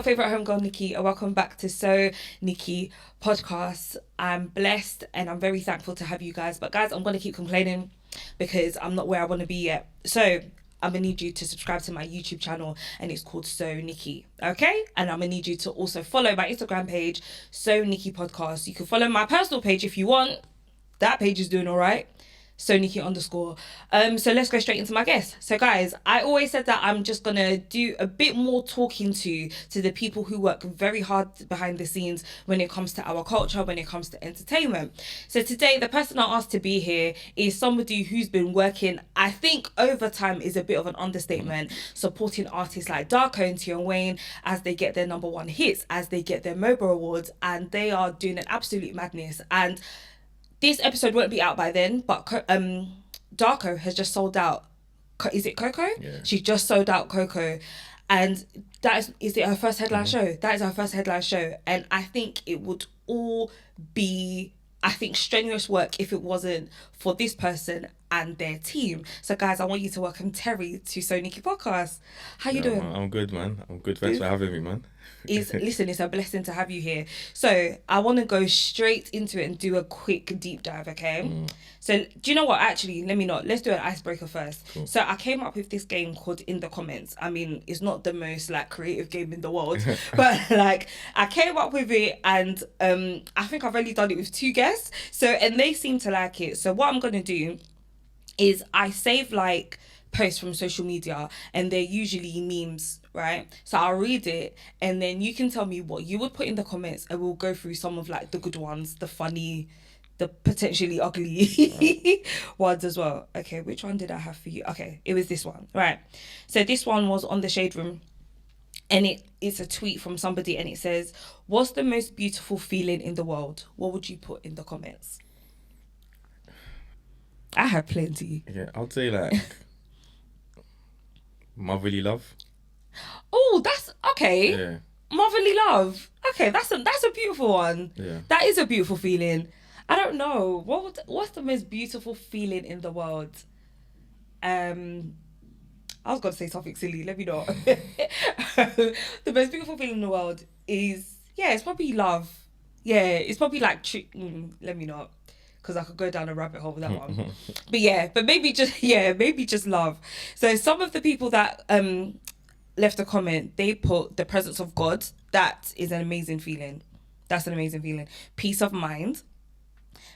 your favourite homegirl, Nikki, and welcome back to SoNicky Podcast. I'm blessed and I'm very thankful to have you guys. But guys, I'm going to keep complaining because I'm not where I want to be yet. So I'm going to need you to subscribe to my YouTube channel and it's called SoNicky, okay? And I'm going to need you to also follow my Instagram page, SoNicky Podcast. You can follow my personal page if you want. That page is doing all right. SoNicky_. So let's go straight into my guest. So guys, I always said that I'm just gonna do a bit more talking to the people who work very hard behind the scenes when it comes to our culture, when it comes to entertainment. So today, the person I asked to be here is somebody who's been working, I think overtime is a bit of an understatement, supporting artists like Darkoo Tion Wayne as they get their #1 hits, as they get their MOBA awards, and they are doing an absolute madness. And this episode won't be out by then, but Darkoo has just sold out. Is it Coco? Yeah. She just sold out Coco. And is it her first headline show? That is her first headline show. And I think it would all be, strenuous work if it wasn't for this person and their team. So guys, I want you to welcome Terry to SoNicky Podcast. How you doing? I'm good, man. I'm good. Thanks for having me, man. Listen, it's a blessing to have you here. So I want to go straight into it and do a quick deep dive, okay? So do you know what? Actually, let's do an icebreaker first. Cool. So I came up with this game called In the Comments. I mean, it's not the most creative game in the world, but I came up with it, and I think I've only done it with 2 guests. So, and they seem to like it. So what I'm gonna do is I save posts from social media, and they're usually memes, right? So I'll read it and then you can tell me what you would put in the comments, and we'll go through some of the good ones, the funny, the potentially ugly ones as well. Okay, which one did I have for you? Okay, it was this one, right? So this one was on the Shade Room, and it's a tweet from somebody, and it says, "What's the most beautiful feeling in the world?" What would you put in the comments? I have plenty. Yeah, I'd say motherly love. Oh, that's okay. Yeah. Motherly love. Okay, that's a beautiful one. Yeah. That is a beautiful feeling. I don't know. What's the most beautiful feeling in the world? I was gonna say something silly, let me not. The most beautiful feeling in the world is, it's probably love. Yeah, it's probably let me not, because I could go down a rabbit hole with that one. But maybe just love. So some of the people that left a comment, they put the presence of God. That is an amazing feeling. That's an amazing feeling. Peace of mind.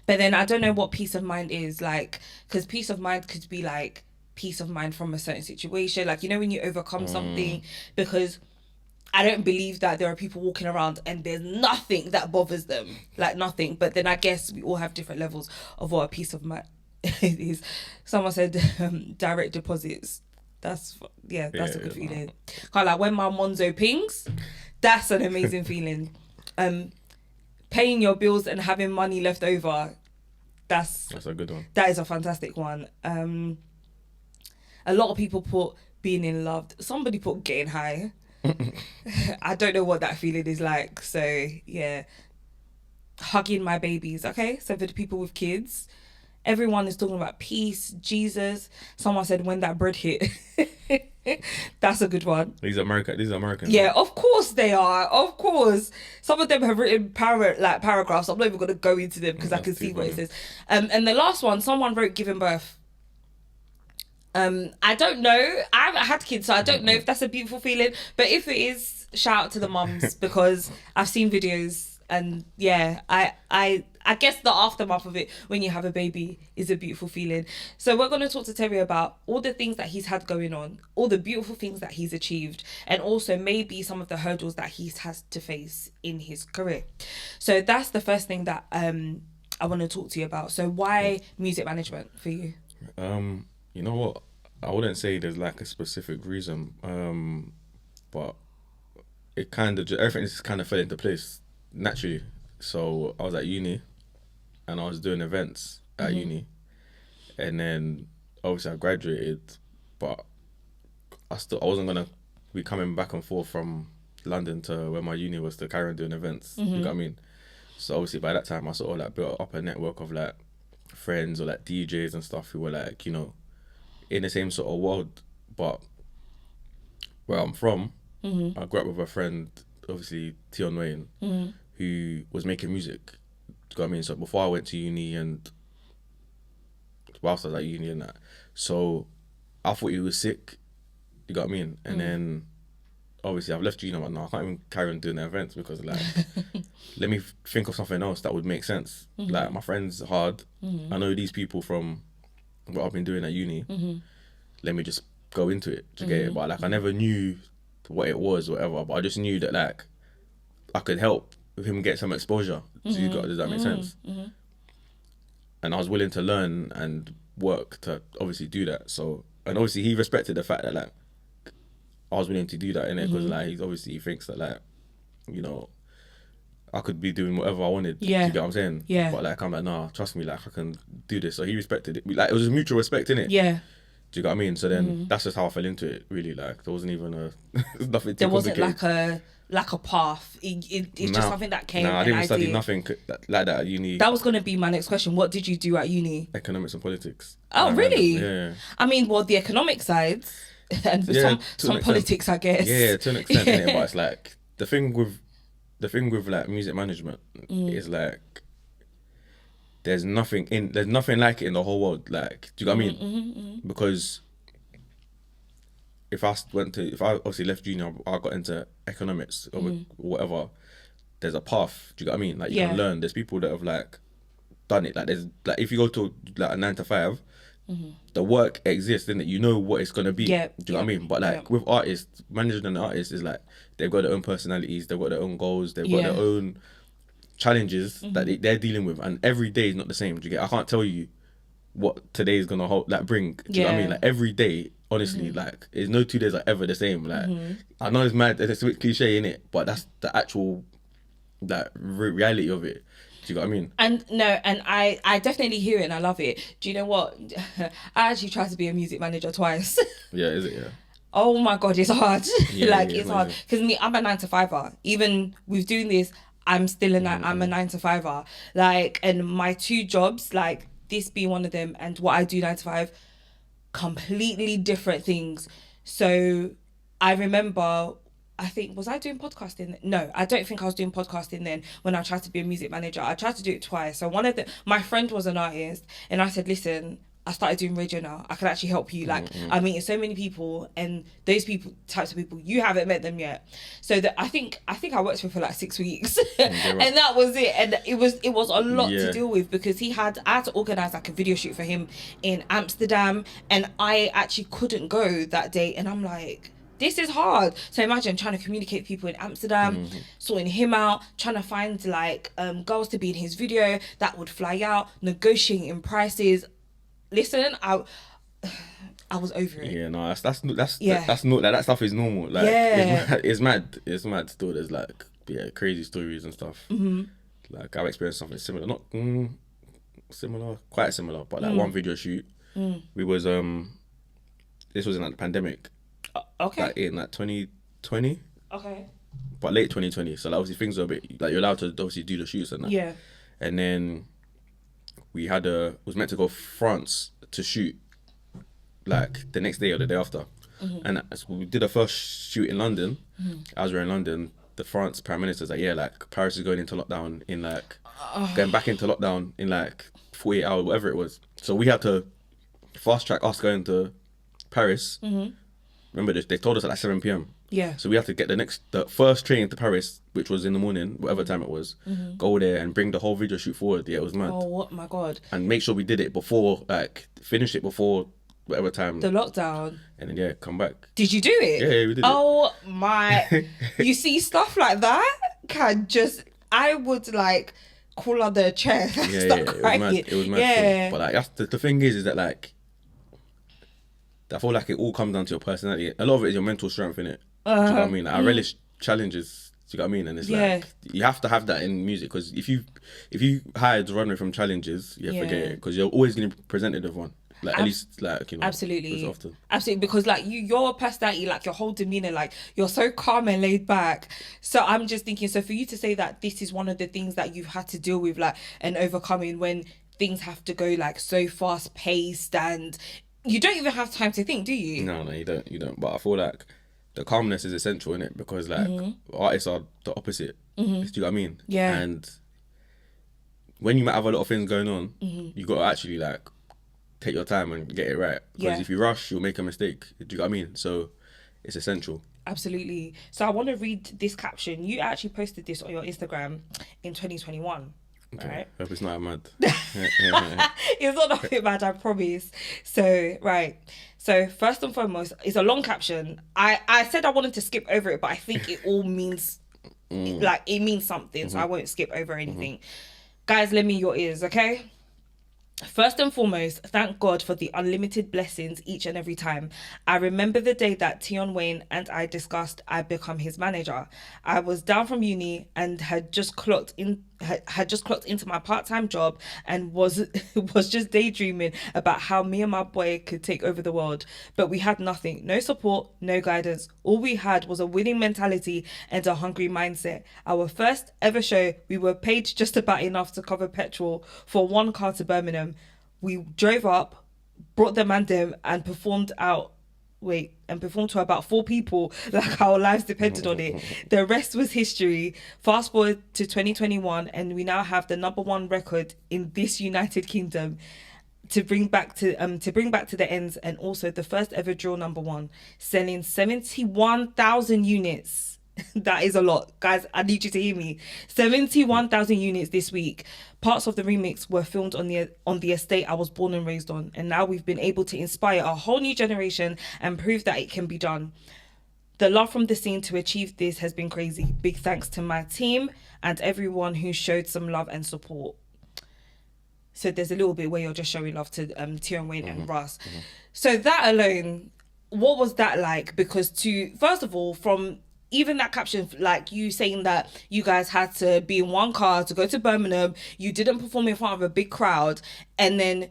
But then I don't know what peace of mind is, because peace of mind could be peace of mind from a certain situation, when you overcome something, because I don't believe that there are people walking around and there's nothing that bothers them, nothing. But then I guess we all have different levels of what a peace of mind is. Someone said direct deposits. That's a good feeling. When my Monzo pings, that's an amazing feeling. Paying your bills and having money left over, that's a good one. That is a fantastic one. A lot of people put being in love. Somebody put getting high. I don't know what that feeling is like. So yeah, hugging my babies. Okay, so for the people with kids, everyone is talking about peace, Jesus. Someone said when that bread hit. That's a good one. These are American. Yeah, of course they are. Of course, some of them have written paragraphs. I'm not even gonna go into them because I can see what it says. And the last one, someone wrote giving birth. I don't know. I haven't had kids, so I don't know if that's a beautiful feeling. But if it is, shout out to the mums, because I've seen videos, and I guess the aftermath of it when you have a baby is a beautiful feeling. So we're going to talk to Terry about all the things that he's had going on, all the beautiful things that he's achieved, and also maybe some of the hurdles that he's has to face in his career. So that's the first thing that I want to talk to you about. So why music management for you? You know what? I wouldn't say there's a specific reason, but it kind of everything just kind of fell into place naturally. So I was at uni, and I was doing events at uni, and then obviously I graduated, but I wasn't gonna be coming back and forth from London to where my uni was to carry on doing events. You know what I mean? So obviously by that time I sort of built up a network of friends or DJs and stuff who were in the same sort of world. But where I'm from, I grew up with a friend obviously Tion Wayne, who was making music. Do you know what I mean? So before I went to uni and whilst I was at uni and that, so I thought he was sick. You got what I mean? And then obviously I've left uni. I'm like, no, I can't even carry on doing the events because like, let me think of something else that would make sense. Like my friends are hard. I know these people from what I've been doing at uni. Let me just go into it. Do you get it? But like I never knew what it was, or whatever. But I just knew that like I could help with him get some exposure. Does that make sense? And I was willing to learn and work to obviously do that. So, and obviously he respected the fact that like I was willing to do that, innit? Because like he thinks that like, you know, I could be doing whatever I wanted. Yeah. Do you get what I'm saying? Yeah. But like I'm like, nah, trust me, like I can do this. So he respected it. Like it was a mutual respect, innit? Yeah. Do you get what I mean? So then that's just how I fell into it. Really, like there wasn't even nothing. There wasn't like a path. It's just something that came. Nah, I didn't study nothing like that at uni. That was going to be my next question. What did you do at uni? Economics and politics. Oh, really? Yeah. I mean, well, the economic sides and some politics, I guess. Yeah, to an extent, innit? But it's like the thing with like music management is like there's nothing like it in the whole world. Like, do you know what I mean? Because if I obviously left uni, I got into economics or whatever, there's a path. Do you get what I mean? Like you can learn. There's people that have like done it. Like there's like if you go to like a 9 to 5, the work exists, and you know what it's gonna be. Yeah. Do you know what I mean? But like with artists, managing an artist is like they've got their own personalities, they've got their own goals, they've got their own challenges that they're dealing with, and every day is not the same. Do you get? I can't tell you what today is gonna bring. Do you know what I mean? Like every day, honestly, like there's no 2 days are ever the same. Like I know it's mad, it's a bit cliche, innit? But that's the actual like reality of it. Do you know what I mean? And I definitely hear it and I love it. Do you know what? I actually tried to be a music manager twice. Yeah, is it? Yeah. Oh my God, it's hard. Yeah, it's hard. Because I'm a 9 to 5er. Even with doing this, I'm still I'm a 9 to 5er. Like, and my 2 jobs, like this being one of them and what I do 9 to 5, completely different things. So I remember, I think, was I doing podcasting? No, I don't think I was doing podcasting then when I tried to be a music manager. I tried to do it twice. So my friend was an artist and I said, listen, I started doing radio now. I can actually help you. Like, I'm meeting so many people, and those types of people, you haven't met them yet. So that I think I worked with for like 6 weeks, and that was it. And it was a lot to deal with because I had to organise like a video shoot for him in Amsterdam, and I actually couldn't go that day. And I'm like, this is hard. So imagine trying to communicate with people in Amsterdam, sorting him out, trying to find like girls to be in his video that would fly out, negotiating prices. Listen, I was over it. Yeah, no, that's not like that stuff is normal. Like it's mad still. There's like crazy stories and stuff. Like I've experienced something similar, not similar, quite similar, but like one video shoot. We was this was in like the pandemic. Okay. Like in like 2020. Okay. But late 2020. So like obviously things are a bit like you're allowed to obviously do the shoots and that. Yeah. And then we was meant to go France to shoot like the next day or the day after. And so we did the first shoot in London. As we're in London, the France Prime Minister's like, like Paris is going into lockdown in like going back into lockdown in like 48 hours, whatever it was. So we had to fast track us going to Paris. Remember this, they told us at like 7 p.m. Yeah. So we had to get the first train to Paris, which was in the morning, whatever time it was, go there and bring the whole video shoot forward. Yeah, it was mad. Oh, what my God. And make sure we did it before, like, finish it before whatever time. The lockdown. And then, come back. Did you do it? Yeah, we did it. Oh, my. You see, stuff like that can just, I would, like, call on the chair and start crying. It was mad. Yeah. But, like, the thing is that, like, I feel like it all comes down to your personality. A lot of it is your mental strength, innit? Do you know what I mean? Like, I relish challenges. Do you know what I mean? And it's like you have to have that in music because if you hide running from challenges, forget it because you're always going to be presented with one. Like at least like absolutely often. Absolutely, because like your personality, like your whole demeanor, like you're so calm and laid back. So I'm just thinking, so for you to say that this is one of the things that you've had to deal with, like, and overcoming when things have to go like so fast paced and you don't even have time to think, do you? No, you don't. But I feel like the calmness is essential in it, because like artists are the opposite. Do you know what I mean? Yeah. And when you might have a lot of things going on, you got to actually like take your time and get it right. Because if you rush, you'll make a mistake. Do you know what I mean? So it's essential. Absolutely. So I want to read this caption. You actually posted this on your Instagram in 2021. Okay. Right? Hope it's not mad. It's not that mad, I promise. So, right. So, first and foremost, it's a long caption. I said I wanted to skip over it, but I think it all means, like, it means something. So I won't skip over anything. Guys, lend me your ears, okay? First and foremost, thank God for the unlimited blessings each and every time. I remember the day that Tion Wayne and I discussed I'd become his manager. I was down from uni and had just clocked into my part-time job and was just daydreaming about how me and my boy could take over the world. But we had nothing, no support, no guidance. All we had was a winning mentality and a hungry mindset. Our first ever show, we were paid just about enough to cover petrol for one car to Birmingham. We drove up, brought them and them, and performed to about 4 people, like our lives depended on it. The rest was history. Fast forward to 2021, and we now have the #1 record in this United Kingdom to bring back to the ends, and also the first ever drill #1, selling 71,000 units. That is a lot, guys. I need you to hear me. 71,000 units this week. Parts of the remix were filmed on the estate I was born and raised on, and now we've been able to inspire a whole new generation and prove that it can be done. The love from the scene to achieve this has been crazy. Big thanks to my team and everyone who showed some love and support. So there's a little bit where you're just showing love to Tion Wayne and Russ. So that alone, what was that like? Because first of all, from even that caption, like you saying that you guys had to be in one car to go to Birmingham, you didn't perform in front of a big crowd, and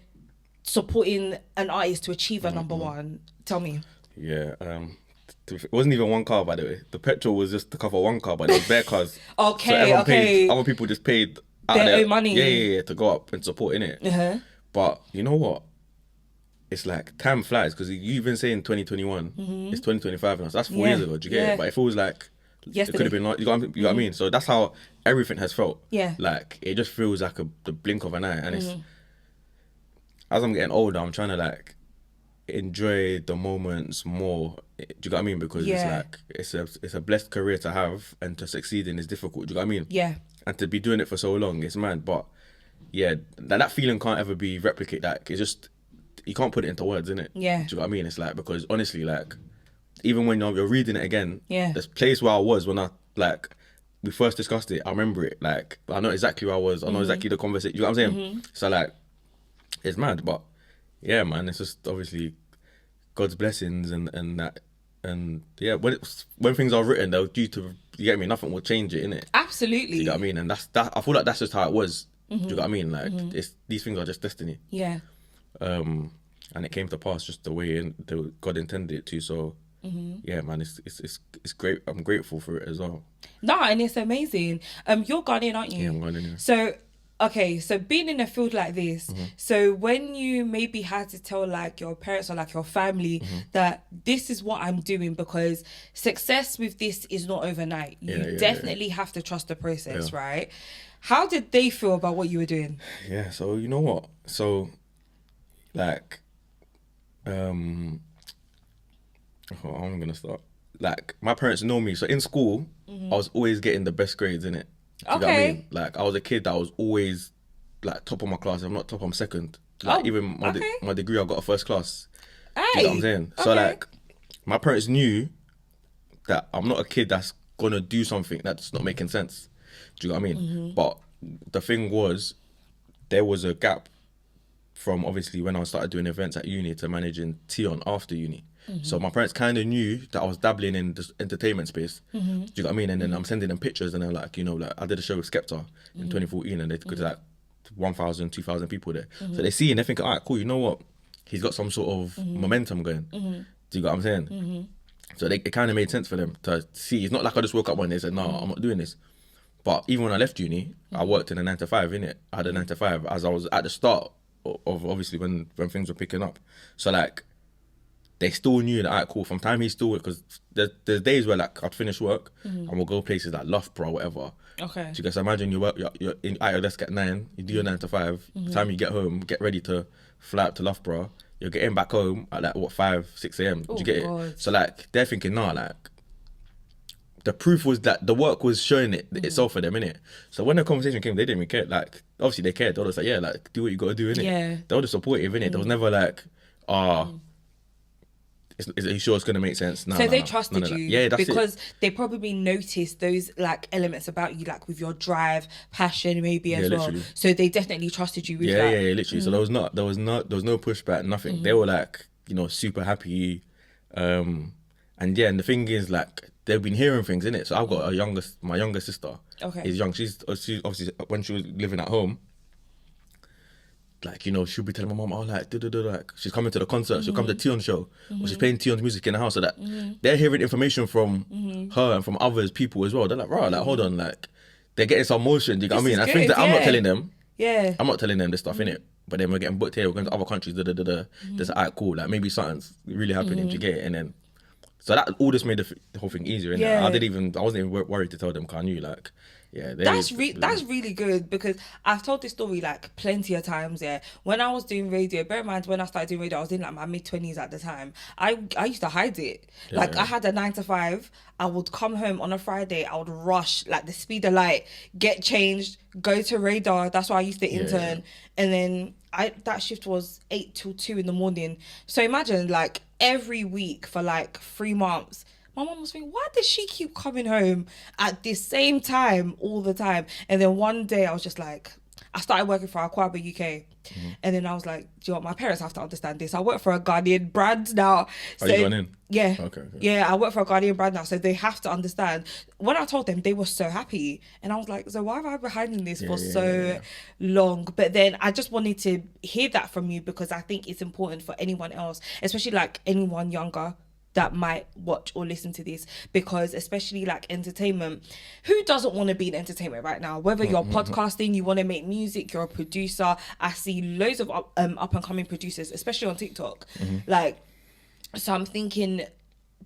supporting an artist to achieve a #1. Tell me. Yeah, it wasn't even one car, by the way. The petrol was just to cover one car, but it was bare cars. Okay, so okay. Other people just paid out their own money. Yeah, to go up and support in it. But you know what? It's like time flies, because you even say in 2021, it's 2025 now. So that's 4 years ago. Do you get it? But it feels like yesterday. It could have been like, you know what I mean? So that's how everything has felt. Yeah. Like it just feels like the blink of an eye, and it's as I'm getting older, I'm trying to like enjoy the moments more. Do you get what I mean? Because it's like it's a blessed career to have, and to succeed in is difficult. Do you get what I mean? Yeah. And to be doing it for so long, it's mad. But yeah, that feeling can't ever be replicated. Like it's just, you can't put it into words, innit? Yeah. Do you know what I mean? It's like, because honestly, like, even when you're reading it again, Yeah. the place where I was when we first discussed it, I remember it. Like, I know exactly where I was. I know exactly the conversation. You know what I'm saying? So like, it's mad. But yeah, man, it's just obviously God's blessings and that. And yeah, when things are written, they're due to, you get me, nothing will change it, innit? Absolutely. Do you know what I mean? And I feel like that's just how it was. Do you know what I mean? Like, these things are just destiny. Yeah. And it came to pass just the way God intended it to. So yeah, man, it's great. I'm grateful for it as well. No, and it's amazing. You're Ghanaian, aren't you? Yeah, I'm Ghanaian. Yeah. So okay, so being in a field like this, so when you maybe had to tell like your parents or like your family that this is what I'm doing, because success with this is not overnight. You definitely have to trust the process, right? How did they feel about what you were doing? Yeah, so you know what? So like, I'm gonna start. Like, my parents know me, so in school, I was always getting the best grades in it. Do you know what I mean? Like, I was a kid that was always like top of my class. If I'm not top, I'm second. Like, even my degree, I got a first class. Hey. Do you know what I'm saying? So like, my parents knew that I'm not a kid that's gonna do something that's not making sense. Do you know what I mean? But the thing was, there was a gap from obviously when I started doing events at uni to managing Tion after uni. So my parents kind of knew that I was dabbling in the entertainment space. Do you know what I mean? And then I'm sending them pictures, and they're like, you know, like I did a show with Skepta in 2014, and they could like 1,000, 2,000 people there. So they see and they think, all right, cool, you know what? He's got some sort of momentum going. Do you get what I'm saying? So it kind of made sense for them to see. It's not like I just woke up one day and said, no, I'm not doing this. But even when I left uni, I worked in a 9 to 5, innit? I had a 9 to 5 as I was at the start of obviously when things were picking up. So like, they still knew that, alright, cool, from time he still, because there's days where like I'd finish work and we'll go places like Loughborough or whatever. Okay. So you guys imagine you're at your desk at 9, you do your 9 to 5, by the time you get home, get ready to fly up to Loughborough, you're getting back home at like, what, 5, 6 a.m. Do you get it? So like, they're thinking, nah, like, the proof was that the work was showing itself for them, innit? So when the conversation came, they didn't even care. Like, obviously they cared. They were just like, yeah, like, do what you gotta do, innit? Yeah. They were just supportive, innit? There was never like, are you sure it's gonna make sense? No, so no, they no. trusted None of you, that. Yeah, that's because it. they probably noticed those like elements about you, like with your drive, passion, maybe as well. Literally. So they definitely trusted you with Yeah, that. yeah, literally. So there was no pushback, nothing. They were like, super happy. And the thing is, like, they've been hearing things, innit? So I've got my younger sister. Okay. Is young. She's obviously, when she was living at home, like, she'll be telling my mom, oh, like, like, she's coming to the concert, she'll come to Tion show, or she's playing Tion's music in the house, so that they're hearing information from her and from others people as well. They're like, right, like, hold on, like, they're getting some motion, do you know what I mean? I think that I'm not telling them. Yeah. I'm not telling them this stuff, innit? But then we're getting booked here, we're going to other countries, There's alright, cool, like, maybe something's really happening, do you get it? And then, so that all just made the whole thing easier, innit? Yeah. I wasn't even worried to tell them, because I knew, like, yeah, That's really good, because I've told this story like plenty of times. Yeah, when I was doing radio, bear in mind when I started doing radio, I was in like my mid-20s at the time. I used to hide it. Like, I had a 9 to 5. I would come home on a Friday. I would rush like the speed of light, get changed, go to radar. That's why I used to intern, and then that shift was 8 till 2 in the morning. So imagine, like, every week for like 3 months. My mum was thinking, why does she keep coming home at the same time all the time? And then one day I was just like, I started working for Aquaba UK. And then I was like, do you know what? My parents have to understand this. I work for a Guardian brand now. Are you going in? Yeah. Okay. Yeah, I work for a Guardian brand now. So they have to understand. When I told them, they were so happy. And I was like, so why have I been hiding this for so long? But then I just wanted to hear that from you, because I think it's important for anyone else, especially like anyone younger that might watch or listen to this, because especially like entertainment, who doesn't want to be in entertainment right now? Whether you're podcasting, you want to make music, you're a producer. I see loads of up and coming producers, especially on TikTok. Like, so I'm thinking,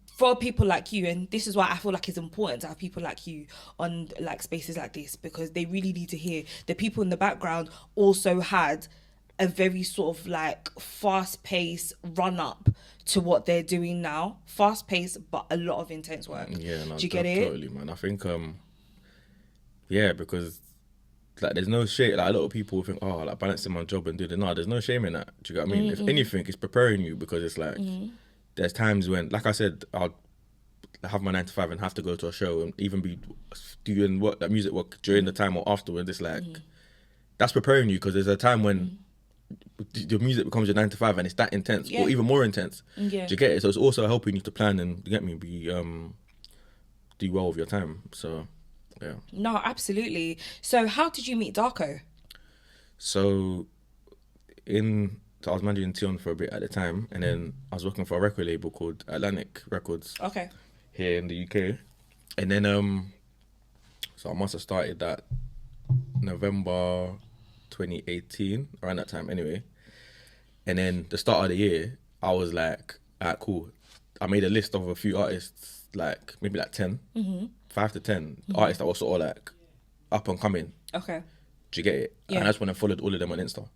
for people like you, and this is why I feel like it's important to have people like you on like spaces like this, because they really need to hear the people in the background also had a very sort of like fast-paced run-up to what they're doing now. Fast-paced, but a lot of intense work. Yeah, no, do you get it? Totally, man. I think, because like there's no shame. Like, a lot of people think, oh, like balancing my job and doing it. No, there's no shame in that. Do you get what I mean? If anything, it's preparing you, because it's like there's times when, like I said, I'll have my 9 to 5 and have to go to a show and even be doing work, that music work during the time or afterwards. It's like that's preparing you, because there's a time when your music becomes your 9 to 5 and it's that intense or even more intense. Do you get it? So it's also helping you to plan and, you get me, be do well with your time. So yeah. No, absolutely. So how did you meet Darkoo? So I was managing Tion for a bit at the time, and then I was working for a record label called Atlantic Records. Okay. Here in the UK. And then so I must have started that November 2018, around that time anyway. And then the start of the year, I was like, alright, cool. I made a list of a few artists, like maybe like 10, 5 to 10 artists that were sort of like up and coming. Okay. Do you get it? Yeah. And I just went and followed all of them on Insta.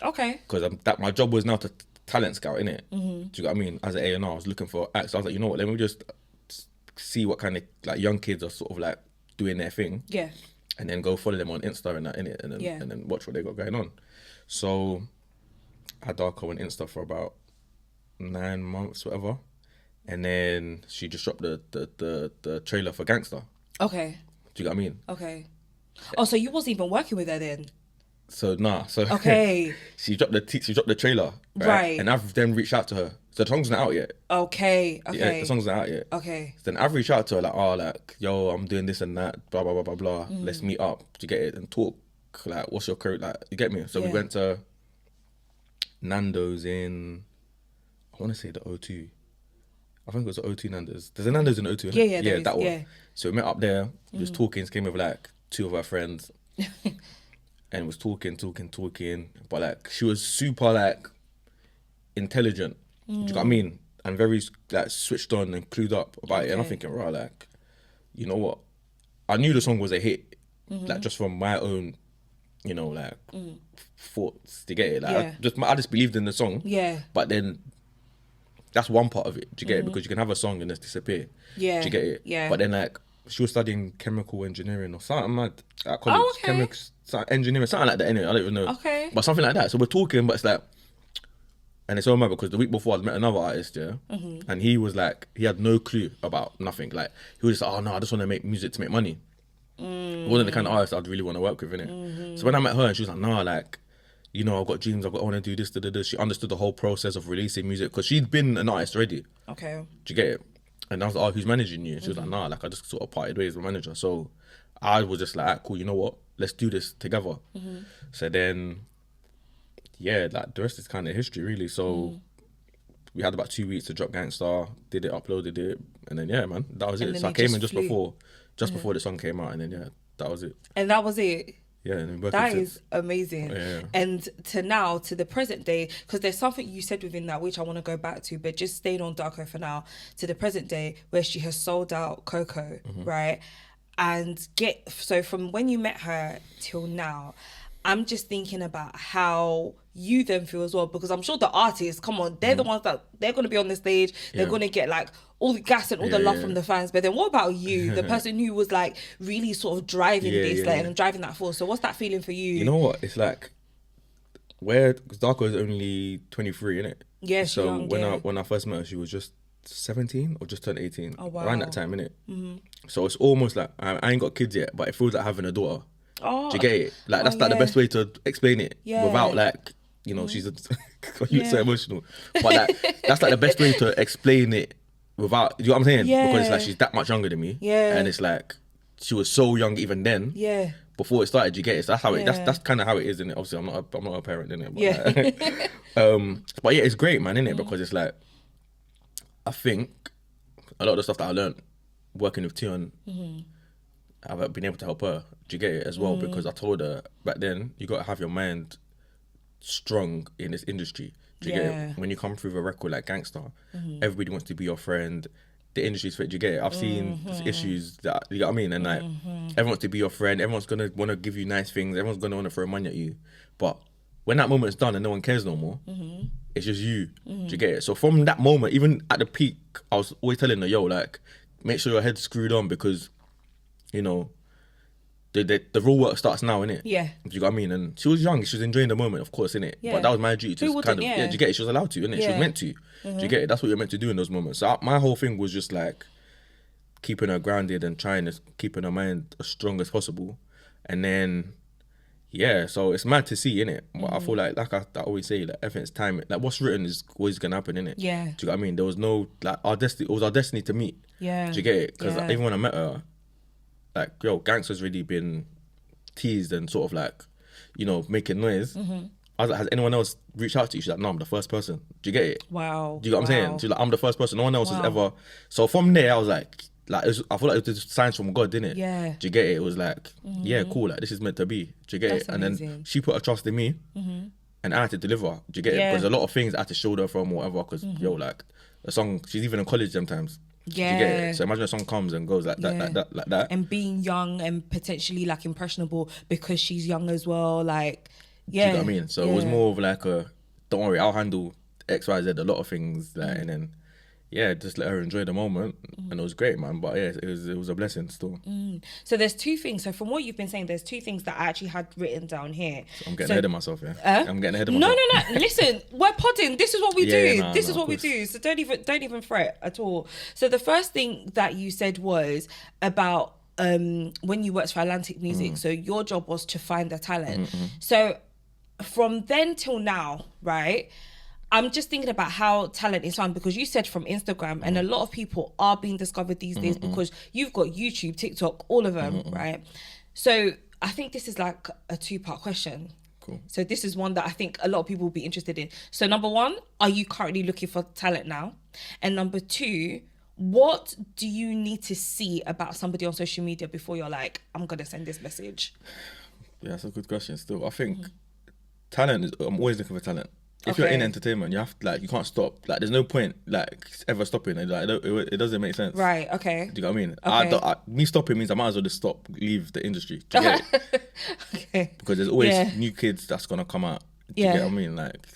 Okay. Because my job was now to talent scout, innit? Do you get what I mean? As an A&R, I was looking for acts. I was like, you know what, let me just see what kind of like young kids are sort of like doing their thing. Yeah. And then go follow them on Insta and that, innit? And then watch what they got going on. So I had Darkoo on Insta for about 9 months, whatever. And then she just dropped the trailer for Gangster. Okay. Do you get what I mean? Okay. Oh, so you wasn't even working with her then? So Okay. she dropped the trailer, right? And I've then reached out to her. So the song's not out yet. Okay. Yeah, the song's not out yet. Okay. So then I've reached out to her like, oh, like, yo, I'm doing this and that, blah blah blah blah blah. Let's meet up to get it and talk. Like, what's your career? Like, you get me? So we went to Nando's in, I want to say the O2. I think it was the O2 Nando's. There's a Nando's in O2. Yeah, that one. Yeah. So we met up there. We was talking. Came with like 2 of our friends. And was talking, but like she was super like intelligent. Do you know what I mean? and very like switched on and clued up about it. And I'm thinking, right, like, you know what? I knew the song was a hit, like just from my own, you know, like thoughts to get it. Like I just believed in the song. Yeah. But then that's one part of it. Do you get it? Because you can have a song and just disappear. Yeah. Do you get it? Yeah. But then like she was studying chemical engineering or something mad at college. Oh, okay. Chemical engineering, something like that. Anyway, I don't even know. Okay. But something like that. So we're talking, but it's like, and it's so mad because the week before I met another artist, and he was like, he had no clue about nothing. Like he was just like, oh no, I just want to make music to make money. It wasn't the kind of artist I'd really want to work with, innit? So when I met her and she was like, nah, like, you know, I've got dreams, I want to do this, da, da, da. She understood the whole process of releasing music because she'd been an artist already. Okay. Do you get it? And I was like, oh, who's managing you? And she was like, nah, like I just sort of parted ways with my manager. So I was just like, cool, you know what? Let's do this together. So then, yeah, like the rest is kind of history, really. So we had about 2 weeks to drop Gangstar, did it, uploaded it, and then yeah, man, that was it. So I came in just before the song came out, and then yeah, that was it. And that was it. Yeah, and that is amazing. Yeah. And to now, to the present day, because there's something you said within that which I want to go back to, but just staying on Darkoo for now, to the present day where she has sold out Coco, right? And so from when you met her till now, I'm just thinking about how you then feel as well, because I'm sure the artists, come on, they're the ones that they're going to be on the stage, they're going to get like all the gas and all the love from the fans. But then what about you, the person who was like really sort of driving this and driving that force? So what's that feeling for you? You know what? It's like, because Darkoo is only 23, innit? Yeah, so when I first met her, she was just 17 or just turned 18. Oh, wow. Around that time, innit? So it's almost like, I ain't got kids yet, but it feels like having a daughter. Oh, do you get it? Like that's like the best way to explain it without like, you know, she's you're so emotional, but like that's like the best way to explain it without, you know what I'm saying? Because it's like she's that much younger than me, and it's like she was so young even then, before it started. You get it? So that's how it. That's kind of how it is, isn't it? Obviously, I'm not a parent, innit? But but yeah, it's great, man, innit? Because it's like, I think a lot of the stuff that I learned working with Tion, I've been able to help her. Do you get it as well? Because I told her back then, you got to have your mind strong in this industry. Do you get it? When you come through a record like Gangstar, everybody wants to be your friend. The industry's fit. Do you get it? I've seen issues that, you know what I mean? And like, everyone wants to be your friend. Everyone's gonna want to give you nice things. Everyone's gonna want to throw money at you. But when that moment's done and no one cares no more, it's just you. Do you get it? So from that moment, even at the peak, I was always telling her, yo, like, make sure your head's screwed on, because, you know, the real work starts now, innit? Yeah. Do you know what I mean? And she was young, she was enjoying the moment, of course, innit? Yeah. But that was my duty to kind of, do you get it? She was allowed to, innit? She was meant to. Do you get it? That's what you're meant to do in those moments. So my whole thing was just like keeping her grounded and trying to keeping her mind as strong as possible. And then, yeah, so it's mad to see, innit? But I feel like I always say, like, everything's time. Like, what's written is always gonna happen, innit? Yeah. Do you know what I mean? There was no, like, it was our destiny to meet. Yeah. Do you get it? Because even when I met her, like, yo, Gangsta's really been teased and sort of like, you know, making noise. I was like, has anyone else reached out to you? She's like, no, I'm the first person. Do you get it? Wow. Do you get what I'm saying? She's like, I'm the first person. No one else has ever. So from there, I was like I feel like it was signs from God, didn't it? Yeah. Do you get it? It was like, yeah, cool. Like, this is meant to be. Do you get it? And amazing. Then she put her trust in me, and I had to deliver. Do you get it? Because a lot of things I had to shoulder her from or whatever. Because yo, like, the song, she's even in college sometimes. Yeah. You get it? So imagine a song comes and goes like that. And being young and potentially like impressionable because she's young as well. Like, yeah. Do you know what I mean? So it was more of like a, don't worry, I'll handle X, Y, Z, a lot of things. Like, and then, yeah, just let her enjoy the moment. And it was great, man. But yeah, it was a blessing still. So there's two things. So from what you've been saying, there's two things that I actually had written down here. So I'm getting ahead of myself, yeah. I'm getting ahead of myself. No. Listen, we're podding. This is what we do. This is what we do. So don't even fret at all. So the first thing that you said was about when you worked for Atlantic Music. So your job was to find the talent. So from then till now, right? I'm just thinking about how talent is found, because you said from Instagram, and a lot of people are being discovered these days because you've got YouTube, TikTok, all of them, right? So I think this is like a 2-part question. Cool. So this is one that I think a lot of people will be interested in. So number 1, are you currently looking for talent now? And number 2, what do you need to see about somebody on social media before you're like, I'm going to send this message? Yeah, that's a good question still. I think talent is, I'm always looking for talent. if you're in entertainment, you have to, like, you can't stop. Like, there's no point, like, ever stopping. Like, it doesn't make sense. Right. Okay. Do you know what I mean? Okay. Me stopping means I might as well just leave the industry. Do you get it? Okay. Because there's always new kids that's gonna come out. Do you get what I mean? Like,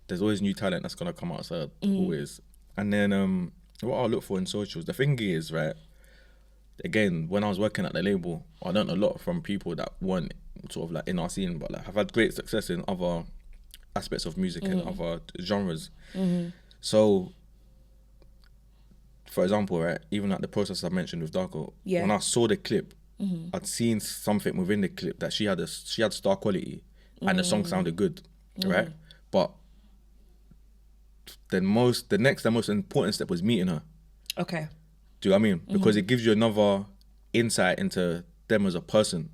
there's always new talent that's gonna come out. So always. And then what I look for in socials, the thing is, right? Again, when I was working at the label, I learned a lot from people that weren't sort of like in our scene, but like have had great success in other aspects of music and other genres. So, for example, right, even at the process I mentioned with Darkoo, when I saw the clip, I'd seen something within the clip that she had star quality, and the song sounded good, right? But the most important step was meeting her. Okay. Do you know what I mean? Because it gives you another insight into them as a person.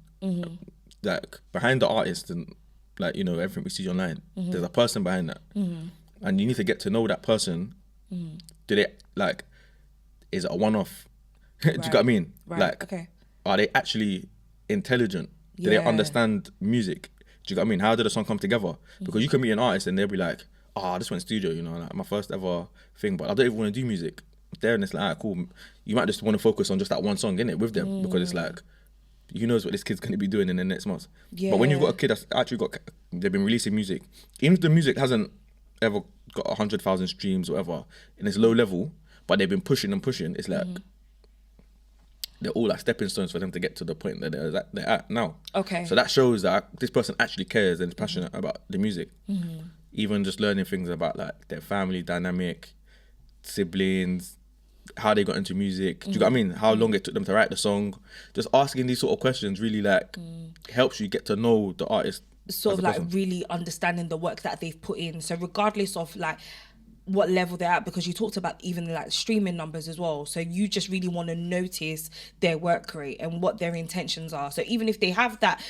Like, behind the artist and, like, you know, everything we see online, there's a person behind that. And you need to get to know that person. Do they, like, is it a one-off? Do you get what I mean? Right. Like, okay. Are they actually intelligent? Do they understand music? Do you get what I mean? How did the song come together? Because you can meet an artist and they'll be like, this went studio, you know, like my first ever thing, but I don't even want to do music. There, and it's like, cool. You might just want to focus on just that one song, innit, with them, because it's like, who knows what this kid's going to be doing in the next month. But when you've got a kid that's actually they've been releasing music, even if the music hasn't ever got 100,000 streams or whatever, and it's low level, but they've been pushing and pushing, it's like, they're all like stepping stones for them to get to the point that they're at now. Okay. So that shows that this person actually cares and is passionate about the music. Even just learning things about like their family dynamic, siblings, how they got into music. Do you know what I mean? How long it took them to write the song. Just asking these sort of questions really like helps you get to know the artist. Sort of like really understanding the work that they've put in. So regardless of like what level they're at, because you talked about even like streaming numbers as well. So you just really want to notice their work rate and what their intentions are. So even if they have that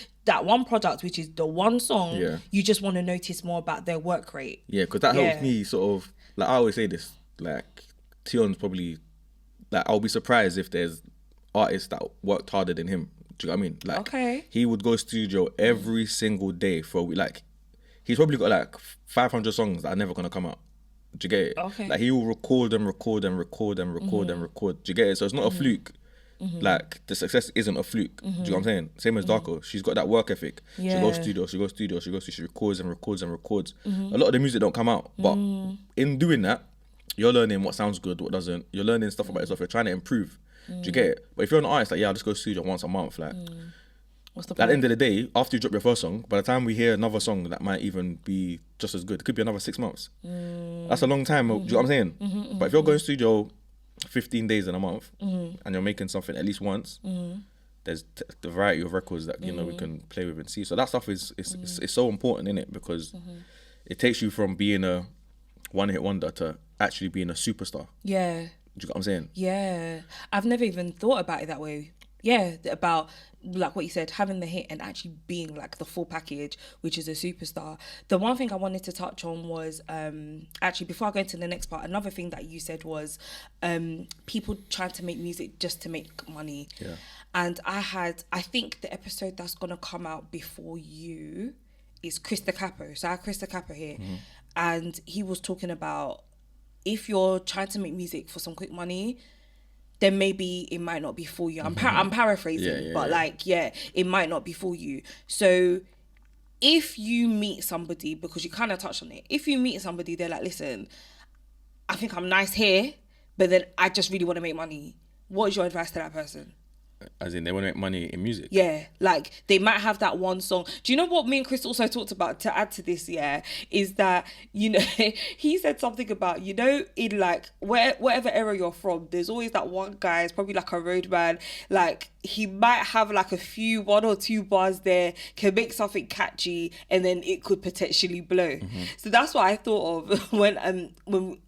one product, which is the one song, you just want to notice more about their work rate. Yeah, because that helps me sort of, like I always say this, like Tion's probably, like I'll be surprised if there's artists that worked harder than him. Do you know what I mean? Like he would go studio every single day for a week. Like he's probably got like 500 songs that are never gonna come out. Do you get it? Okay. Like he will record and record and record and record and record. Do you get it? So it's not a fluke. Like the success isn't a fluke. Do you know what I'm saying? Same as Darkoo. She's got that work ethic. She goes studio, she records and records and records. A lot of the music don't come out. But in doing that, you're learning what sounds good, what doesn't. You're learning stuff about yourself. You're trying to improve. Do you get it? But if you're an artist, like, I'll just go studio once a month. Like, what's the point? At the end of the day, after you drop your first song, by the time we hear another song that might even be just as good, it could be another 6 months. That's a long time. Do you know what I'm saying? But if you're going studio 15 days in a month and you're making something at least once, there's the variety of records that you know we can play with and see. So that stuff is so important, innit? Because it takes you from being a one-hit wonder to actually being a superstar. Yeah. Do you get what I'm saying? Yeah. I've never even thought about it that way. Yeah, about like what you said, having the hit and actually being like the full package, which is a superstar. The one thing I wanted to touch on was actually before I go into the next part, another thing that you said was people trying to make music just to make money. Yeah. And I think the episode that's gonna come out before you is Krista Capo. So I have Krista Capo here, and he was talking about if you're trying to make music for some quick money, then maybe it might not be for you. I'm paraphrasing, but it might not be for you. So if you meet somebody, because you kind of touched on it, if you meet somebody, they're like, listen, I think I'm nice here, but then I just really want to make money. What is your advice to that person? As in, they want to make money in music? Yeah, like they might have that one song. Do you know what me and Chris also talked about to add to this, is that, you know, he said something about, you know, in like whatever era you're from, there's always that one guy, it's probably like a roadman, like he might have like one or two bars there, can make something catchy, and then it could potentially blow. So that's what I thought of when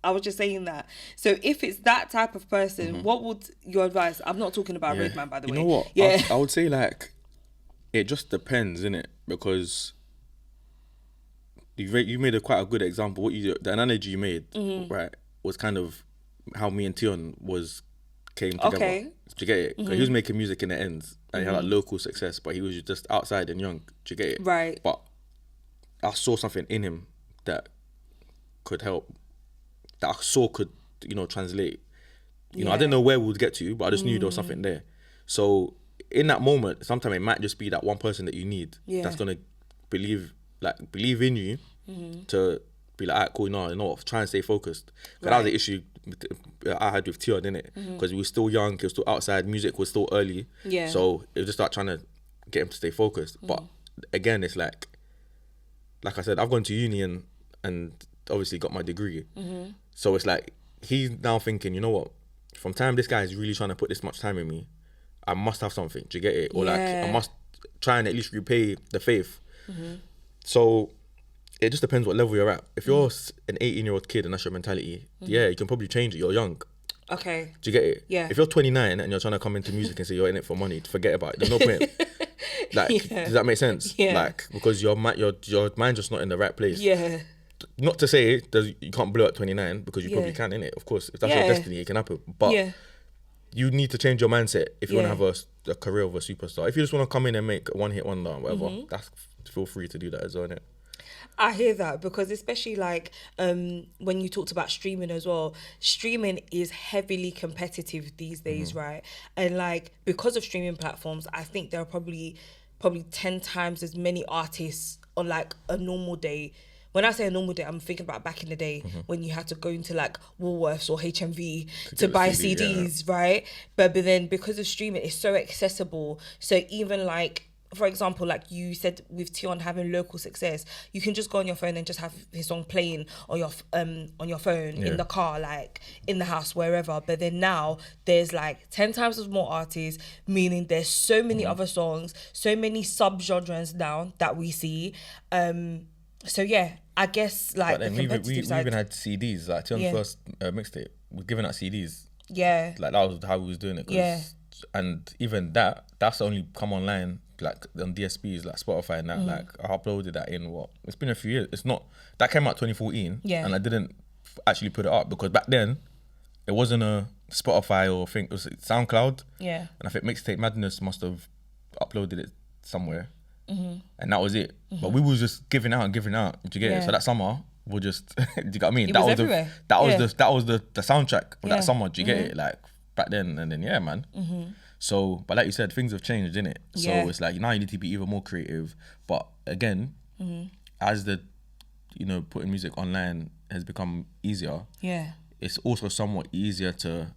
I was just saying that. So if it's that type of person, what would your advice? I'm not talking about roadman, by the way. You know what? Yeah. I would say like it just depends, innit? Because you made quite a good example. The analogy you made, right, was kind of how me and Tion came together. Okay. Do you get it? He was making music in the ends and he had like local success, but he was just outside and young. Do you get it? Right. But I saw something in him that could help, that I saw could, you know, translate. You know, I didn't know where we would get to, but I just knew there was something there. So in that moment, sometimes it might just be that one person that you need that's gonna believe in you to be like, alright, cool, you know what, try and stay focused. Because that was the issue I had with Tion, didn't it? Because we were still young, it was still outside, music was still early. Yeah. So it was just like trying to get him to stay focused. But again, it's like I said, I've gone to uni and obviously got my degree. So it's like he's now thinking, you know what, from time this guy is really trying to put this much time in me, I must have something. Do you get it? Or like I must try and at least repay the faith. So it just depends what level you're at. If you're an 18-year-old kid and that's your mentality, you can probably change it. You're young. Okay. Do you get it? Yeah. If you're 29 and you're trying to come into music and say you're in it for money, forget about it. There's no point. Like, does that make sense? Yeah. Like, because your mind's just not in the right place. Yeah. Not to say you can't blow at 29, because you probably can, innit? Of course, if that's your destiny, it can happen. But you need to change your mindset if you want to have a career of a superstar. If you just want to come in and make a one-hit wonder or whatever, that's, feel free to do that as well, innit? I hear that, because especially like when you talked about streaming as well, streaming is heavily competitive these days, right? And like, because of streaming platforms, I think there are probably 10 times as many artists on like a normal day. When I say a normal day, I'm thinking about back in the day when you had to go into like Woolworths or HMV to buy CDs, right? But then because of streaming, it's so accessible. So even like, for example, like you said with Tion having local success, you can just go on your phone and just have his song playing on your phone, in the car, like in the house, wherever. But then now there's like 10 times as more artists, meaning there's so many other songs, so many sub-genres now that we see. So yeah, I guess like but then the competitive side. We even had CDs, like Tion's first mixtape, we're giving out CDs. Yeah. Like that was how we was doing it. And even that's only come online like on DSPs like Spotify and that. Like I uploaded that in it's been a few years. It's not, that came out 2014 and I didn't actually put it up because back then it wasn't a Spotify or thing, it was SoundCloud. And I think Mixtape Madness must have uploaded it somewhere. And that was it. But we was just giving out. Do you get it? So that summer we'll just do you get what I mean? That was the soundtrack of that summer. Do you get it? Like back then, and then man. So, but like you said, things have changed, innit? So it's like now you need to be even more creative. But again, as the putting music online has become easier, it's also somewhat easier to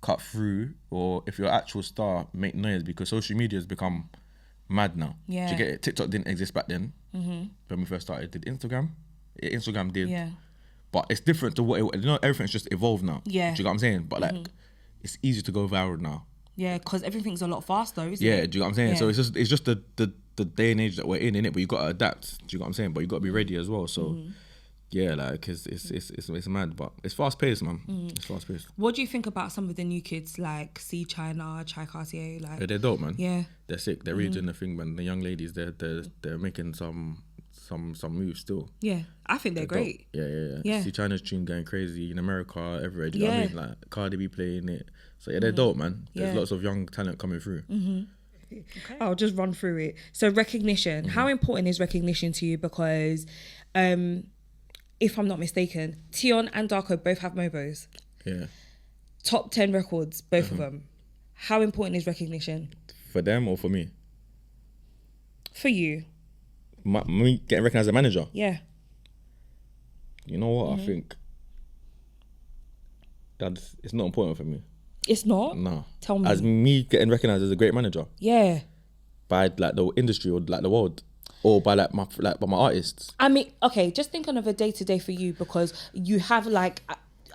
cut through, or if you're an actual star, make noise, because social media has become mad now. Do you get it? TikTok didn't exist back then when we first started. Did Instagram? Instagram did. But it's different to what everything's just evolved now. Do you get what I'm saying? But like, it's easy to go viral now. Yeah, because everything's a lot faster, isn't it? Yeah, do you know what I'm saying? So it's just the day and age that we're in it, but you got to adapt. Do you know what I'm saying? But you got to be ready as well. So yeah, like it's mad, but it's fast paced, man. It's fast paced. What do you think about some of the new kids like C China, Chai Cartier? Like, they're dope, man. Yeah, they're sick. They're really doing the thing, man. The young ladies, they're making some moves still. Yeah, I think they're great. Dope. Yeah. See China's tune going crazy in America, everywhere. Do you know what I mean? Like Cardi B playing it. So yeah, they're dope, man. There's lots of young talent coming through. Okay. I'll just run through it. So recognition. How important is recognition to you? Because if I'm not mistaken, Tion and Darkoo both have Mobos. Yeah. Top 10 records, both of them. How important is recognition? For them or for me? For you. Me getting recognised as a manager? Yeah. You know what? I think it's not important for me. It's not? No. Tell me. As me getting recognised as a great manager? Yeah. By like the industry or like the world? Or by by my artists? I mean, okay, just thinking of a day-to-day for you, because you have like,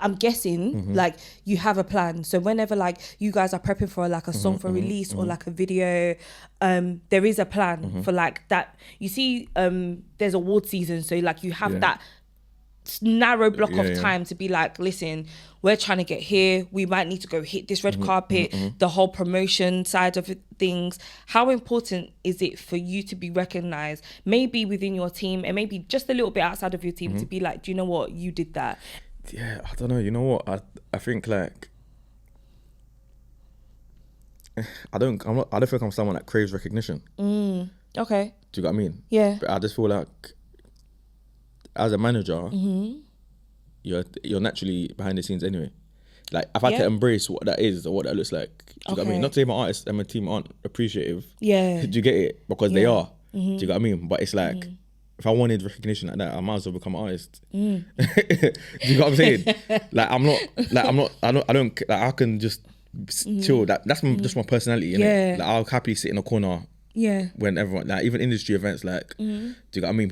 I'm guessing like you have a plan. So whenever like you guys are prepping for like a song for release or like a video, there is a plan for like that. You see, there's award season, so like you have that narrow block of time to be like, listen, we're trying to get here, we might need to go hit this red carpet, the whole promotion side of things. How important is it for you to be recognized, maybe within your team and maybe just a little bit outside of your team, to be like, do you know what, you did that? Yeah, I don't know, you know what, I think like I don't think I'm someone that craves recognition. Okay. Do you get what I mean? Yeah. But I just feel like as a manager, you're naturally behind the scenes anyway. Like, I've had to embrace what that is or what that looks like. Do you get what I mean? Not to say my artists and my team aren't appreciative. Yeah. Do you get it? Because they are. Do you get what I mean? But it's like, if I wanted recognition like that, I might as well become an artist. Do you get what I'm saying? Like, I don't, like, I can just chill. That's just my personality, innit? Like, I'll happily sit in a corner. Yeah. When everyone, like, even industry events, like, do you get what I mean?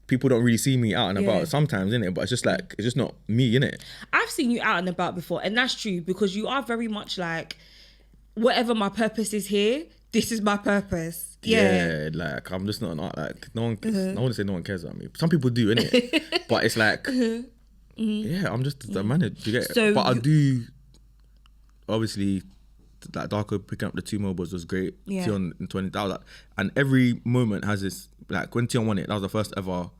People don't really see me out and about sometimes, innit? But it's just like, it's just not me, innit? I've seen you out and about before, and that's true because you are very much like, whatever my purpose is here, this is my purpose. Yeah, like, I'm just not an art, like, no one, I wouldn't say no one cares about me. Some people do, innit? But it's like, yeah, I'm just a manager, do you get it? So but I do, obviously, like, Darkoo picking up the 2 mobiles was great. Tion in 20, that was like, and every moment has this, like, when Tion won it, that was the first ever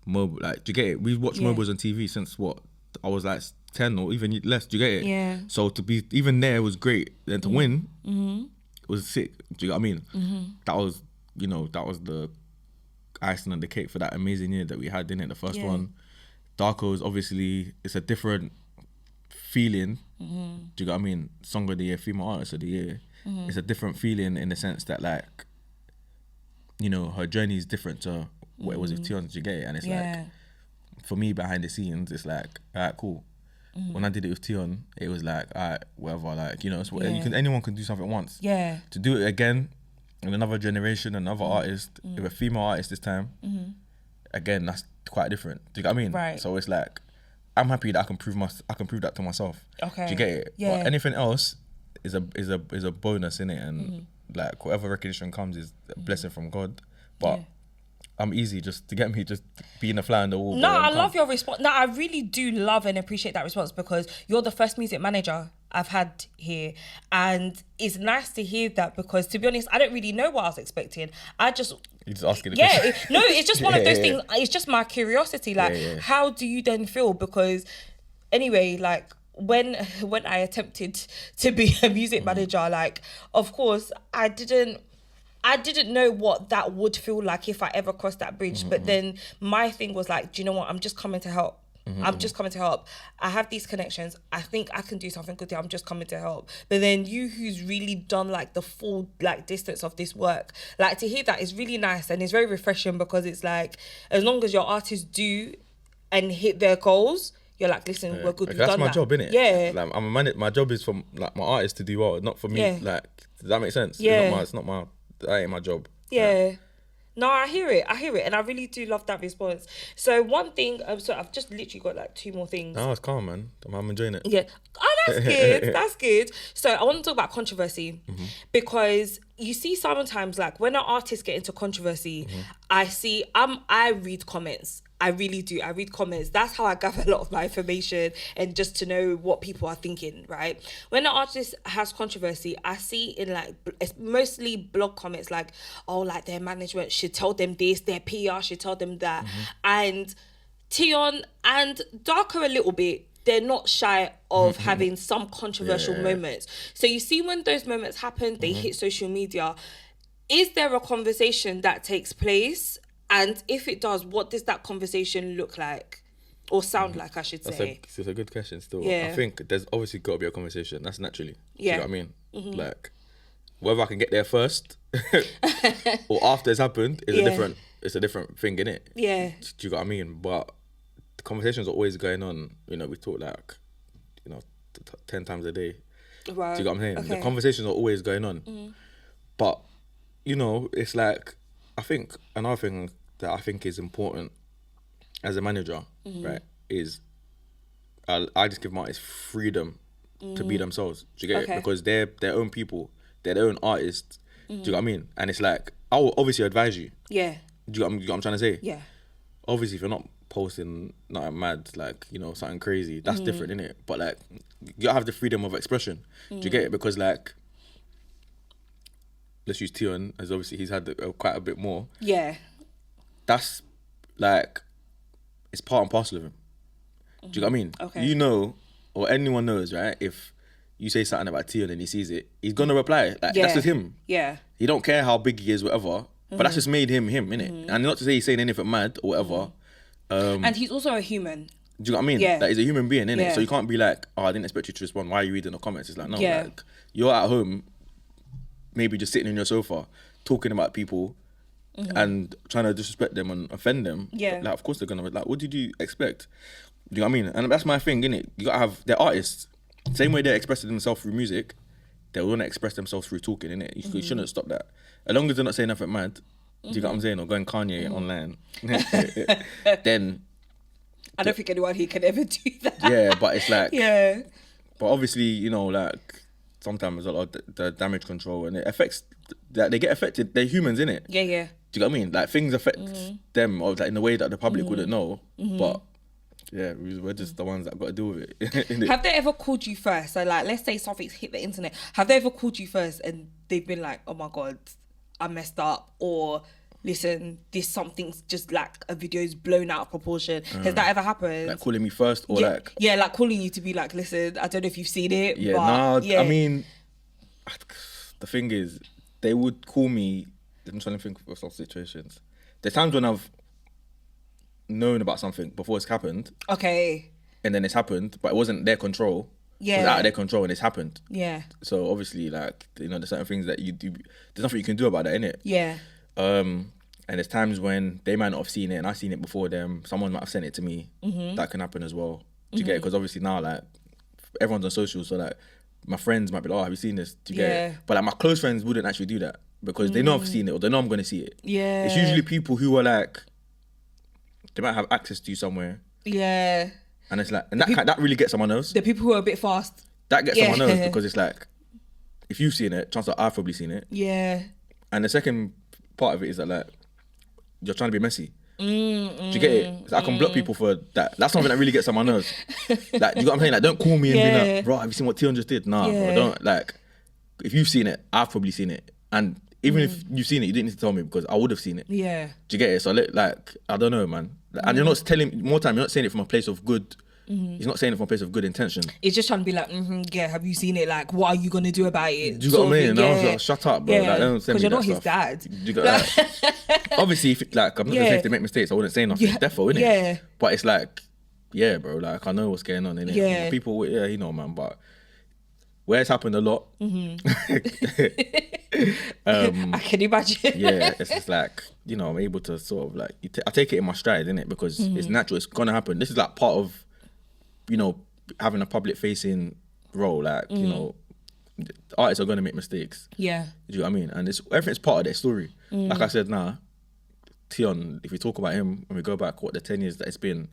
mobile, like, do you get it? We watched mobiles on TV since what? I was like 10 or even less, do you get it? Yeah. So to be, even there was great. Then to win, it was sick, do you get what I mean? That was, that was the icing on the cake for that amazing year that we had, didn't it? The first one. Darkoo is obviously, it's a different feeling. Do you get what I mean? Song of the year, female artist of the year. It's a different feeling in the sense that, like, her journey is different to what it was with Tion. Do you get it? And it's like, for me, behind the scenes, it's like, alright, cool. When I did it with Tion, it was like, alright, whatever, like, it's what, anyone can do something once. Yeah. To do it again in another generation, another artist, with a female artist this time, again, that's quite different. Do you get what I mean? Right. So it's like, I'm happy that I can prove that to myself. Okay. Do you get it? Yeah. But anything else is a bonus, innit? And like, whatever recognition comes is a blessing from God. But I'm easy, just to get me, just being a fly on the wall. No, I love your response. No, I really do love and appreciate that response because you're the first music manager I've had here. And it's nice to hear that because, to be honest, I don't really know what I was expecting. You're just asking the question. It's just one of those things. It's just my curiosity. Like, how do you then feel? Because anyway, like, when I attempted to be a music manager, like, of course, I didn't know what that would feel like if I ever crossed that bridge. But then my thing was like, do you know what? I'm just coming to help. I'm just coming to help. I have these connections. I think I can do something good here. I'm just coming to help. But then you, who's really done like the full like distance of this work, like, to hear that is really nice and it's very refreshing because it's like, as long as your artists do and hit their goals, you're like, listen, we're good. We've That's done my that. job, innit? Yeah. Like, I'm a man. My job is for, like, my artists to do well, not for me. Yeah. Like, does that make sense? Yeah. That ain't my job. Yeah. No, I hear it, and I really do love that response. So one thing, so I've just literally got like 2 more things. No, it's calm, man. I'm enjoying it. Yeah. Oh, that's good. That's good. So I want to talk about controversy because you see sometimes, like, when an artist get into controversy, I read comments. I really do. I read comments. That's how I gather a lot of my information and just to know what people are thinking, right? When an artist has controversy, I see in like, it's mostly blog comments like, oh, like their management should tell them this, their PR should tell them that. And Tion and Darkoo a little bit, they're not shy of having some controversial moments. So you see when those moments happen, they hit social media. Is there a conversation that takes place? And if it does, what does that conversation look like? Or sound like, I should say. It's a good question still. Yeah. I think there's obviously got to be a conversation. That's naturally. Do Yeah. you know what I mean? Like, whether I can get there first or after it's happened is a different thing, innit? Yeah. Do you know what I mean? But the conversations are always going on. We talk like, 10 times a day. Right. Do you know what I'm saying? Okay. The conversations are always going on. But, it's like, I think another thing that I think is important as a manager, right, is I just give my artists freedom to be themselves. Do you get it? Because they're their own people, they're their own artists. Do you know what I mean? And it's like, I will obviously advise you. Yeah. Do you know what I'm trying to say? Yeah. Obviously, if you're not posting nothing mad, like, something crazy, that's different, innit? But like, you gotta have the freedom of expression. Do you get it? Because like, let's use Tion, as obviously he's had quite a bit more. Yeah. That's like, it's part and parcel of him. Do you know what I mean? Okay. Or anyone knows, right? If you say something about Tion and he sees it, he's gonna reply. Like, that's just him. Yeah. He don't care how big he is, whatever. But that's just made him, innit? And not to say he's saying anything mad or whatever. And he's also a human. Do you know what I mean? Yeah. Like, he's a human being, innit? Yeah. So you can't be like, oh, I didn't expect you to respond. Why are you reading the comments? It's like, no, Yeah. like, you're at home, maybe just sitting on your sofa, talking about people and trying to disrespect them and offend them. Yeah. Like, of course they're gonna, like, what did you expect? Do you know what I mean? And that's my thing, innit? You gotta have, they're artists. Same way they're expressing themselves through music, they want to express themselves through talking, innit? You shouldn't stop that. As long as they're not saying nothing mad, do you get what I'm saying? Or going Kanye online, then... I don't think anyone here can ever do that. Yeah, but it's like... Yeah. But obviously, you know, like, sometimes a lot of the damage control, and it affects... Like, they get affected. They're humans, innit? Yeah, yeah. Do you get what I mean? Like, things affect them, or like in a way that the public wouldn't know. But yeah, we're just the ones that got to deal with it. innit? Have they ever called you first? So, like, let's say something's hit the internet. Have they ever called you first and they've been like, oh my God, I messed up? Or, listen, this something's just like a video's blown out of proportion. Has that ever happened? Like calling me first, or yeah, like... Yeah, like calling you to be like, listen, I don't know if you've seen it. Yeah, but, nah, yeah. I mean, the thing is, they would call me... I'm trying to think of some situations. There's times when I've known about something before it's happened, Okay. and then it's happened, but it wasn't their control. Yeah. It was out of their control, and it's happened. Yeah. So obviously, like, you know, there's certain things that you do. There's nothing you can do about that, innit? Yeah. And there's times when they might not have seen it, and I've seen it before them. Someone might have sent it to me. That can happen as well. Do you get it? Because obviously now, like, everyone's on social, so like, my friends might be like, oh, have you seen this? Do you get Yeah. it? But like, my close friends wouldn't actually do that because they know I've seen it, or they know I'm going to see it. Yeah. It's usually people who are like, they might have access to you somewhere, Yeah. and it's like, and that really gets someone else. The people who are a bit fast. That gets Yeah. someone else because it's like, if you've seen it, chances are I've probably seen it. Yeah. And the second part of it is that, like, you're trying to be messy. Do you get it? So I can block people for that. That's something that really gets someone else. Like, you got what I'm saying? Like, don't call me and be like, bro, have you seen what Tion just did? Nah, bro, don't. Like, if you've seen it, I've probably seen it. And even if you've seen it, you didn't need to tell me because I would have seen it. Yeah. Do you get it? So, like, I don't know, man. And you're not telling, more time, you're not saying it from a place of good. He's not saying it from a place of good intention. It's just trying to be like, yeah, have you seen it? Like, what are you going to do about it? Do you know what I mean? And I was Yeah. like, shut up, bro. Yeah. Like, don't send Because me you're that not his stuff. dad. Do you get that? Obviously, if, like, I'm not gonna say if they make mistakes, I wouldn't say nothing. Yeah. Defo, innit? Yeah. But it's like, yeah, bro. Like, I know what's going on, innit? Yeah. People, yeah, you know, man. But where it's happened a lot, I can imagine. yeah, it's just like, you know, I'm able to sort of like, I take it in my stride, innit? Because it's natural. It's gonna happen. This is like part of, you know, having a public facing role. Like, you know, artists are gonna make mistakes. Yeah. Do you know what I mean? And everything's part of their story. Like I said, Tion, if we talk about him and we go back, the 10 years that it's been,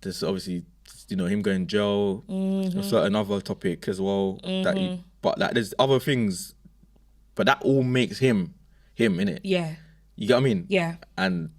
there's obviously, you know, him going jail, a certain other topic as well. But like, there's other things, but that all makes him, innit? Yeah. You get what I mean? Yeah. And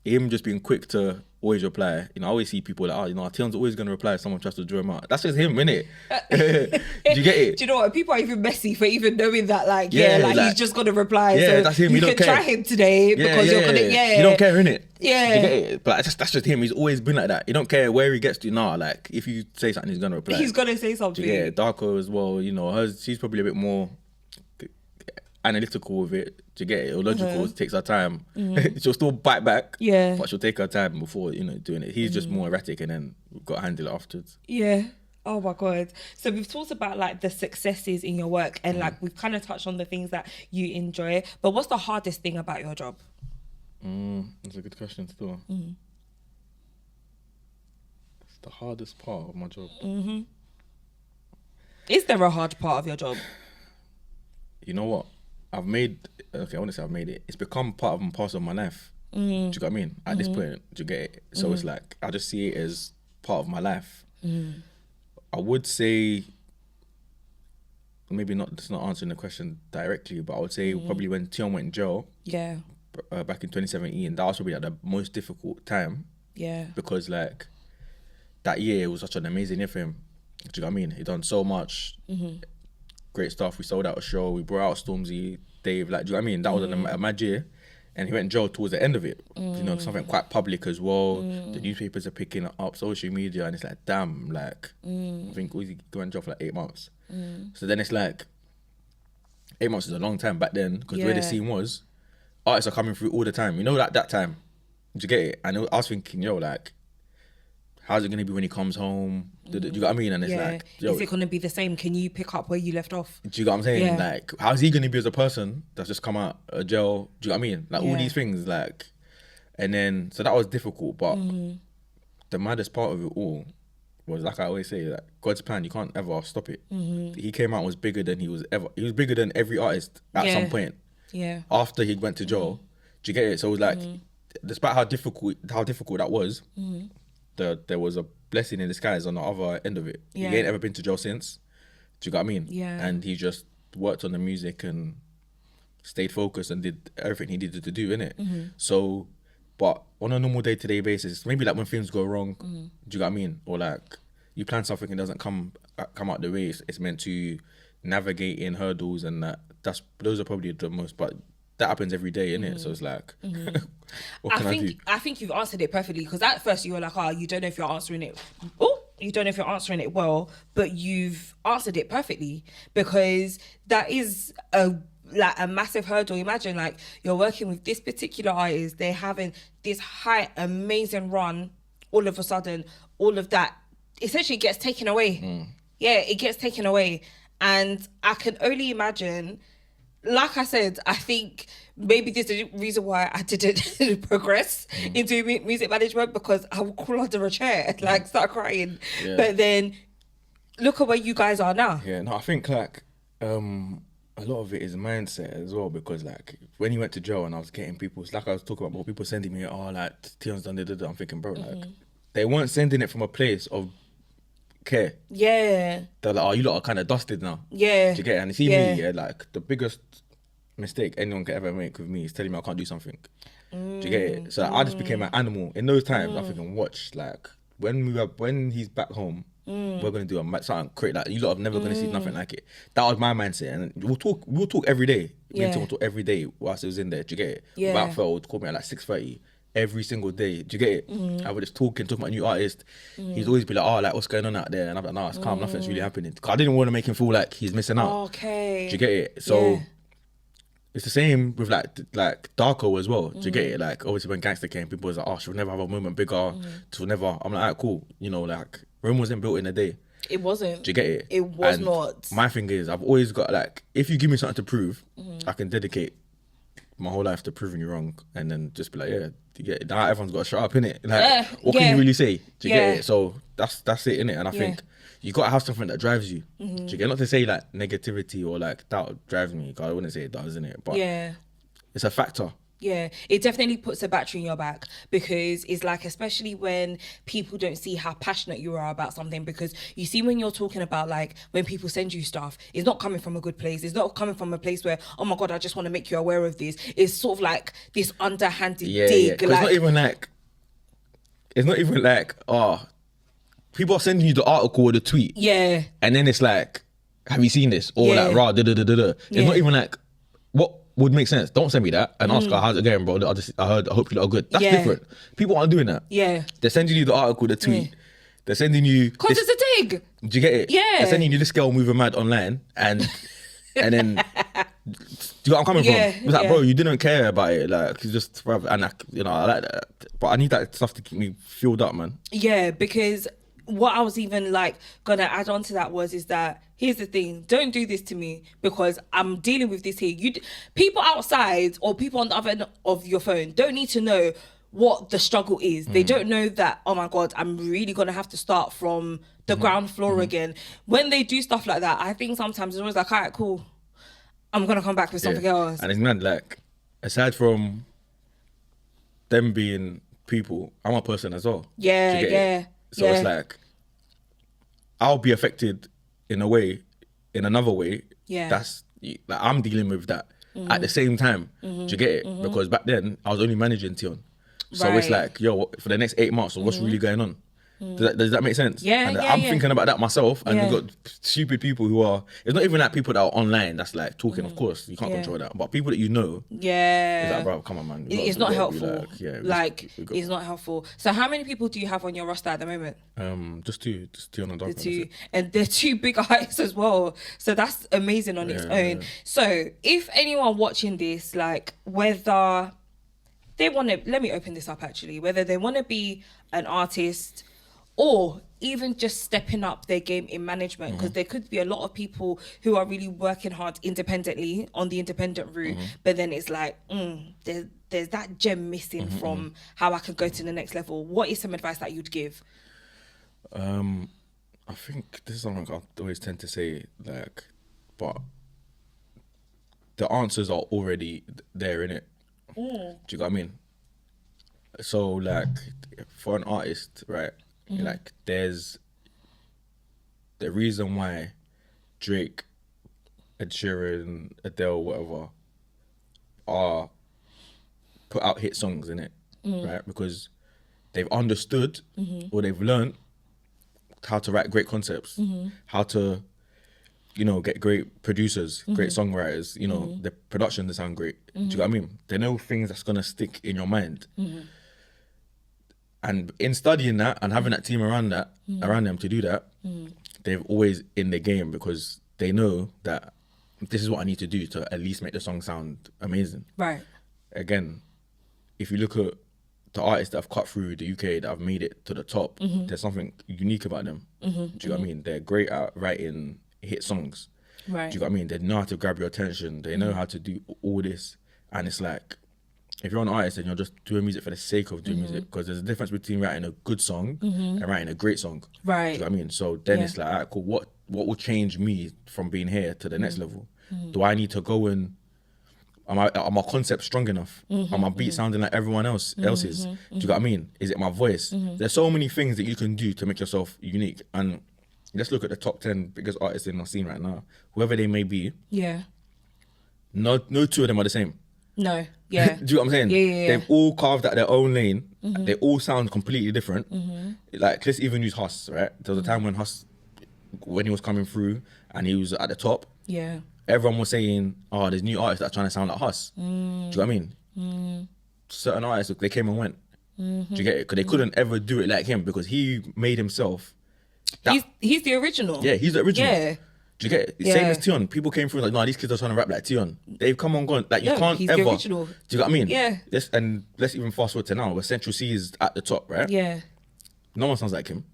him just being quick to always reply. You know, I always see people like, oh, you know, Tion's always going to reply if someone tries to draw him out. That's just him, innit? Do you get it? Do you know what? People are even messy for even knowing that, like, Yeah, like like, he's just going to reply. yeah, so that's him. You You can don't care. try him today because you're going to, You don't care, innit? Yeah. You get it? But that's just him. He's always been like that. You don't care where he gets to. Nah, like, if you say something, he's going to reply. He's going to say something. Yeah, Darkoo as well, you know, she's probably a bit more analytical with it. Do you get it? Or logical, it takes her time. She'll still bite back, Yeah. but she'll take her time before, you know, doing it. He's just more erratic, and then we've got to handle it afterwards. Yeah. Oh my God. So we've talked about like the successes in your work and like we've kind of touched on the things that you enjoy. But what's the hardest thing about your job? That's a good question still. It's the hardest part of my job. Is there a hard part of your job? You know what? I wouldn't say I've made it. It's become part and parcel of my life. Do you get what I mean? At this point, do you get it? So it's like, I just see it as part of my life. I would say, maybe not, it's not answering the question directly, but I would say probably when Tion went in jail, Yeah. back in 2017, that was probably like the most difficult time, Yeah. because like that year was such an amazing year for him. Do you know what I mean? He done so much great stuff. We sold out a show, we brought out Stormzy, Dave, like, do you know what I mean? That was a mad year. And he went in jail towards the end of it. You know, something quite public as well. The newspapers are picking it up, social media, and it's like, damn, like, I think he went in jail for like 8 months. So then it's like, 8 months is a long time back then, because where the scene was, artists are coming through all the time. You know, like that time, did you get it? And I was thinking, yo, like, how's it gonna be when he comes home? Do you know what I mean? And it's like, yo, is it gonna be the same? Can you pick up where you left off? Do you know what I'm saying? Yeah. Like, how's he gonna be as a person that's just come out of jail? Do you know what I mean? Like all these things, like, and then so that was difficult, but the maddest part of it all was, like I always say, like, God's plan, you can't ever stop it. He came out and was bigger than he was bigger than every artist at some point. Yeah. After he went to jail, do you get it? So it was like, despite how difficult that was, there was a blessing in disguise on the other end of it. Yeah. He ain't ever been to jail since. Do you get what I mean? Yeah. And he just worked on the music and stayed focused and did everything he needed to do, innit? So, but on a normal day-to-day basis, maybe like when things go wrong, do you get what I mean? Or like you plan something and it doesn't come out the way it's meant to, navigating hurdles and those are probably the most, but that happens every day, innit? So it's like, what can I do? I think you've answered it perfectly, because at first you were like, oh, you don't know if you're answering it. Oh, you don't know if you're answering it well, but you've answered it perfectly, because that is a massive hurdle. Imagine like you're working with this particular artist, they're having this high, amazing run. All of a sudden, all of that essentially gets taken away. Yeah, it gets taken away. And I can only imagine, like I said, I think maybe there's a reason why I didn't progress into music management, because I would crawl under a chair, like start crying. Yeah. But then look at where you guys are now. Yeah, no, I think like a lot of it is mindset as well, because like when he went to jail and I was getting people, it's like I was talking about, people sending me, oh, like Tion's done it. I'm thinking, bro, like they weren't sending it from a place of care. Yeah. They're like, oh, you lot are kind of dusted now. Yeah. Do you get it? And you see me, yeah, like the biggest mistake anyone could ever make with me is telling me I can't do something. Do you get it? So I just became an animal in those times. I'm thinking, watch, like when he's back home, we're gonna do something great. Like you lot are never gonna see nothing like it. That was my mindset, and we'll talk every day. We'll talk every day whilst it was in there. Do you get it? Yeah. Without fail, would call me at like 6:30 every single day. Do you get it? I would just talking about a new artist. He'd always be like, oh, like what's going on out there? And I'm like, no, it's calm. Nothing's really happening. 'Cause I didn't want to make him feel like he's missing out. Okay. Do you get it? So. It's the same with like Darkoo as well. Do you get it? Like obviously when Gangster came, people was like, oh, she'll never have a moment bigger. She'll never. I'm like, alright, cool. You know, like Rome wasn't built in a day. It wasn't. Do you get it? It was and not. My thing is, I've always got like, if you give me something to prove, I can dedicate my whole life to proving you wrong, and then just be like, yeah, do you get it? Now everyone's got to shut up, innit? Like, what can you really say? Do you get it? So that's it, innit? And I think you got to have something that drives you. Do you get? Not to say like negativity or like doubt drives me, because I wouldn't say it does, innit? But it's a factor. Yeah, it definitely puts a battery in your back, because it's like, especially when people don't see how passionate you are about something, because you see when you're talking about like when people send you stuff, it's not coming from a good place. It's not coming from a place where, oh my God, I just want to make you aware of this. It's sort of like this underhanded dig. Yeah. Like, it's not even like, oh, people are sending you the article or the tweet. Yeah. And then it's like, have you seen this? Or like, rah, da-da-da-da-da. It's not even like, what would make sense? Don't send me that and ask her, how's it going, bro? I hope you lot are good. That's different. People aren't doing that. Yeah. They're sending you the article, the tweet. They're sending you... Because it's a dig. Do you get it? Yeah. They're sending you this girl moving mad online and then... Do you know what I'm coming from? It's like, bro, you didn't care about it. Like, you just... And I like that. But I need that stuff to keep me fueled up, man. Yeah, because... what I was even like gonna add on to that is that, here's the thing, don't do this to me, because I'm dealing with this here. People outside or people on the other end of your phone don't need to know what the struggle is. They don't know that, oh my God, I'm really gonna have to start from the ground floor again. When they do stuff like that, I think sometimes it's always like, all right, cool, I'm gonna come back with something else. And it's mad, like, aside from them being people, I'm a person as well. Yeah. So it's like, I'll be affected in another way. Yeah. That's, like, I'm dealing with that at the same time. Do you get it? Because back then, I was only managing Tion. So it's like, yo, for the next 8 months, what's really going on? Does that make sense? Yeah, and I'm thinking about that myself, and you've got stupid people who are, it's not even like people that are online that's like talking, of course, you can't control that, but people that you know, it's like, bro, come on, man. It's not helpful. It's not helpful. So how many people do you have on your roster at the moment? Just two on the two, and they're two big artists as well, so that's amazing on its own. So if anyone watching this, like, whether they want to, let me open this up actually, whether they want to be an artist, or even just stepping up their game in management, because there could be a lot of people who are really working hard independently on the independent route, but then it's like there's that gem missing from how I could go to the next level. What is some advice that you'd give? I think this is something I always tend to say, like, but the answers are already there, innit? Do you know what I mean? So, like, for an artist, right, like, there's the reason why Drake, Ed Sheeran, Adele, whatever, are put out hit songs, innit? Right? Because they've understood or they've learned how to write great concepts, how to, you know, get great producers, great songwriters, you know, the production that sound great. Do you know what I mean? They know things that's gonna stick in your mind. And in studying that and having that team around them to do that, they've always in the game, because they know that this is what I need to do to at least make the song sound amazing. Right. Again, if you look at the artists that have cut through the UK, that have made it to the top, there's something unique about them. Do you know what I mean? They're great at writing hit songs. Right. Do you know what I mean? They know how to grab your attention. They know how to do all this. And it's like, if you're an artist and you're just doing music for the sake of doing music, because there's a difference between writing a good song and writing a great song. Right. Do you know what I mean? So then it's like, all right, cool, what will change me from being here to the next level? Do I need to go and, are my concept strong enough? Are my beats sounding like everyone else's? Do you know what I mean? Is it my voice? There's so many things that you can do to make yourself unique. And let's look at the top 10 biggest artists in our scene right now. Whoever they may be, no two of them are the same. No, yeah. Do you know what I'm saying? Yeah. They've all carved out their own lane. They all sound completely different. Like, let's even use Huss, right? There was a time when Huss, when he was coming through and he was at the top, everyone was saying, oh, there's new artists that are trying to sound like Huss. Do you know what I mean? Certain artists, they came and went. Do you get it? Because they couldn't ever do it like him, because he made himself. He's the original. Yeah, he's the original. Yeah. Do you get it? Same as Tion. People came through like, no, these kids are trying to rap like Tion. They've come on gone. Like, you can't he's ever. the original. Do you know what I mean? Yeah. Let's even fast forward to now, where Central C is at the top, right? Yeah. No one sounds like him.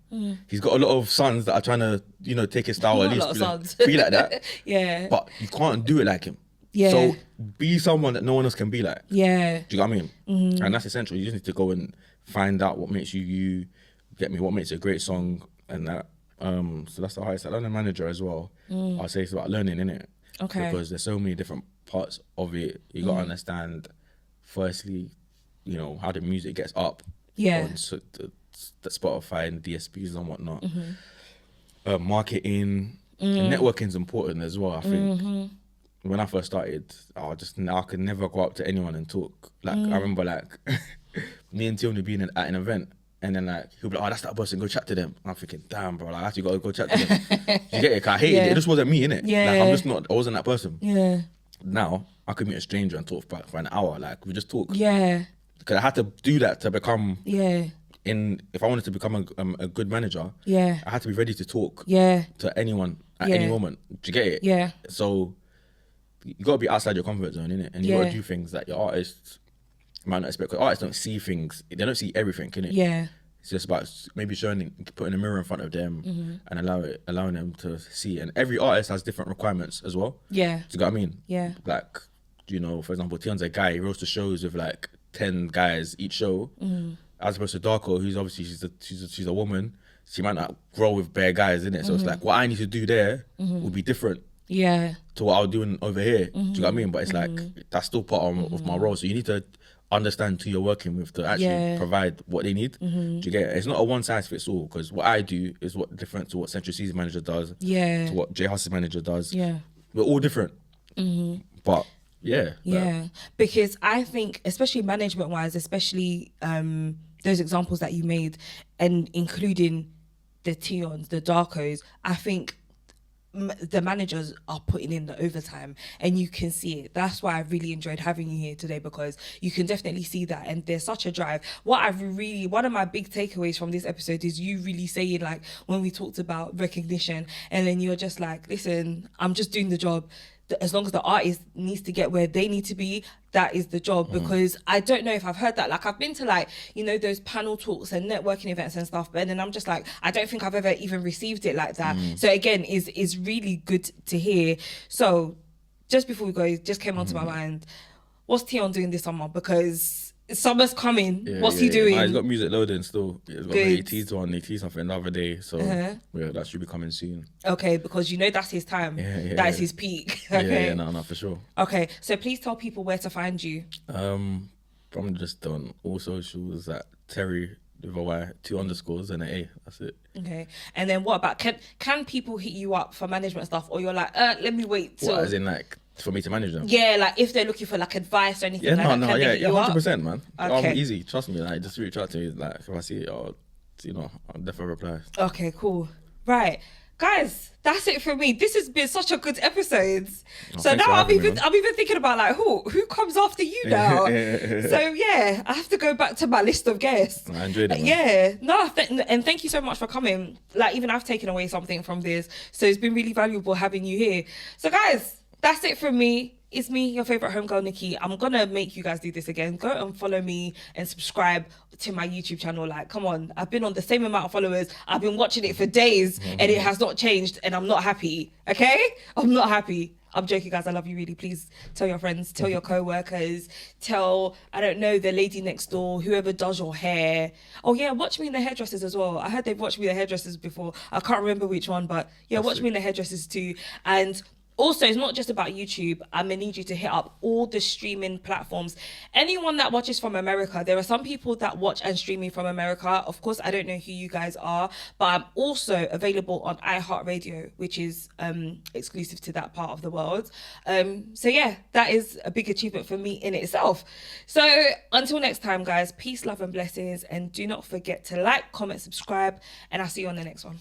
He's got a lot of sons that are trying to, you know, take his style, at least be like that. Yeah. But you can't do it like him. Yeah. So be someone that no one else can be like. Yeah. Do you know what I mean? And that's essential. You just need to go and find out what makes you, get me, what makes a great song and that. So that's the highest. I learn a manager as well. I'll say it's about learning, innit? Okay. Because there's so many different parts of it. You got to understand, firstly, you know, how the music gets up. Yeah. On the Spotify and DSPs and whatnot. Marketing. And networking is important as well, I think. When I first started, I could never go up to anyone and talk. Like, I remember, like, me and Tion would be at an event, and then, like, he'll be like, oh, that's that person, go chat to them. I'm thinking, damn, bro, like, I actually got to go chat to them. You get it? 'Cause I hated it. It just wasn't me, innit? Yeah. Like, I wasn't that person. Yeah. Now, I could meet a stranger and talk for an hour. Like, we just talk. Yeah. Because I had to do that to become... Yeah. If I wanted to become a good manager, Yeah. I had to be ready to talk Yeah. to anyone at any moment. Do you get it? Yeah. So you got to be outside your comfort zone, innit? And you got to do things that your artists might not expect. Because artists don't see things. They don't see everything, innit? Yeah. It's just about maybe putting a mirror in front of them and allowing them to see. And every artist has different requirements as well. Yeah. Do you know what I mean? Yeah. Like, you know, for example, Tion's a guy. He roasts the shows with like 10 guys each show. As opposed to Darkoo, who's obviously she's a woman. She might not grow with bare guys, innit? So it's like what I need to do there would be different. Yeah. To what I was doing over here. Do you know what I mean? But it's like that's still part of my role. So you need to understand who you're working with to actually provide what they need. Do you get it? It's not a one size fits all, because what I do is different to what Central C's manager does. Yeah. To what J Huss's manager does. Yeah. We're all different. But yeah. Yeah. Because I think, especially management wise, especially those examples that you made, and including the Tions, the Darkoos, I think the managers are putting in the overtime, and you can see it. That's why I really enjoyed having you here today, because you can definitely see that, and there's such a drive. One of my big takeaways from this episode is you really saying, like, when we talked about recognition, and then you're just like, listen, I'm just doing the job. As long as the artist needs to get where they need to be, that is the job, because I don't know if I've heard that. Like, I've been to, like, you know, those panel talks and networking events and stuff, but then I'm just like, I don't think I've ever even received it like that. So again, is really good to hear. So just before we go, it just came onto my mind, what's Tion doing this summer? Because summer's coming. What's he doing? He's got music loading still. He's got Good. he teased something the other day, so yeah, that should be coming soon. Okay, because you know that's his time. That is his peak. Okay. Yeah, no, for sure. Okay, so please tell people where to find you. I'm just on all socials at Terry with a Y, 2 underscores and an A. That's it. Okay, and then what about, can people hit you up for management stuff, or you're like, let me wait till... What, as in, like, for me to manage them? Yeah, like if they're looking for like advice or anything like that, can they hit you up? 100%, man. Okay. Easy, trust me. Like, just reach out to me. Like, if I see it, I'll definitely reply. Okay, cool. Right, guys, that's it for me. This has been such a good episode. So now I'm even thinking about, like, who comes after you now. So yeah, I have to go back to my list of guests. I enjoyed it, man. Yeah, no, and thank you so much for coming. Like, even I've taken away something from this, so it's been really valuable having you here. So guys, that's it from me. It's me, your favorite homegirl, Nikki. I'm gonna make you guys do this again. Go and follow me and subscribe to my YouTube channel. Like, come on, I've been on the same amount of followers. I've been watching it for days and it has not changed, and I'm not happy. Okay, I'm not happy. I'm joking, guys. I love you, really. Please tell your friends, tell your co-workers, tell, I don't know, the lady next door, whoever does your hair. Oh yeah, watch me in the hairdressers as well. I heard they've watched me in the hairdressers before. I can't remember which one, but yeah, watch me in the hairdressers too. And also, it's not just about YouTube. I'm gonna need you to hit up all the streaming platforms. Anyone that watches from America, there are some people that watch and stream me from America. Of course, I don't know who you guys are, but I'm also available on iHeartRadio, which is exclusive to that part of the world. So yeah, that is a big achievement for me in itself. So until next time, guys, peace, love, and blessings. And do not forget to like, comment, subscribe, and I'll see you on the next one.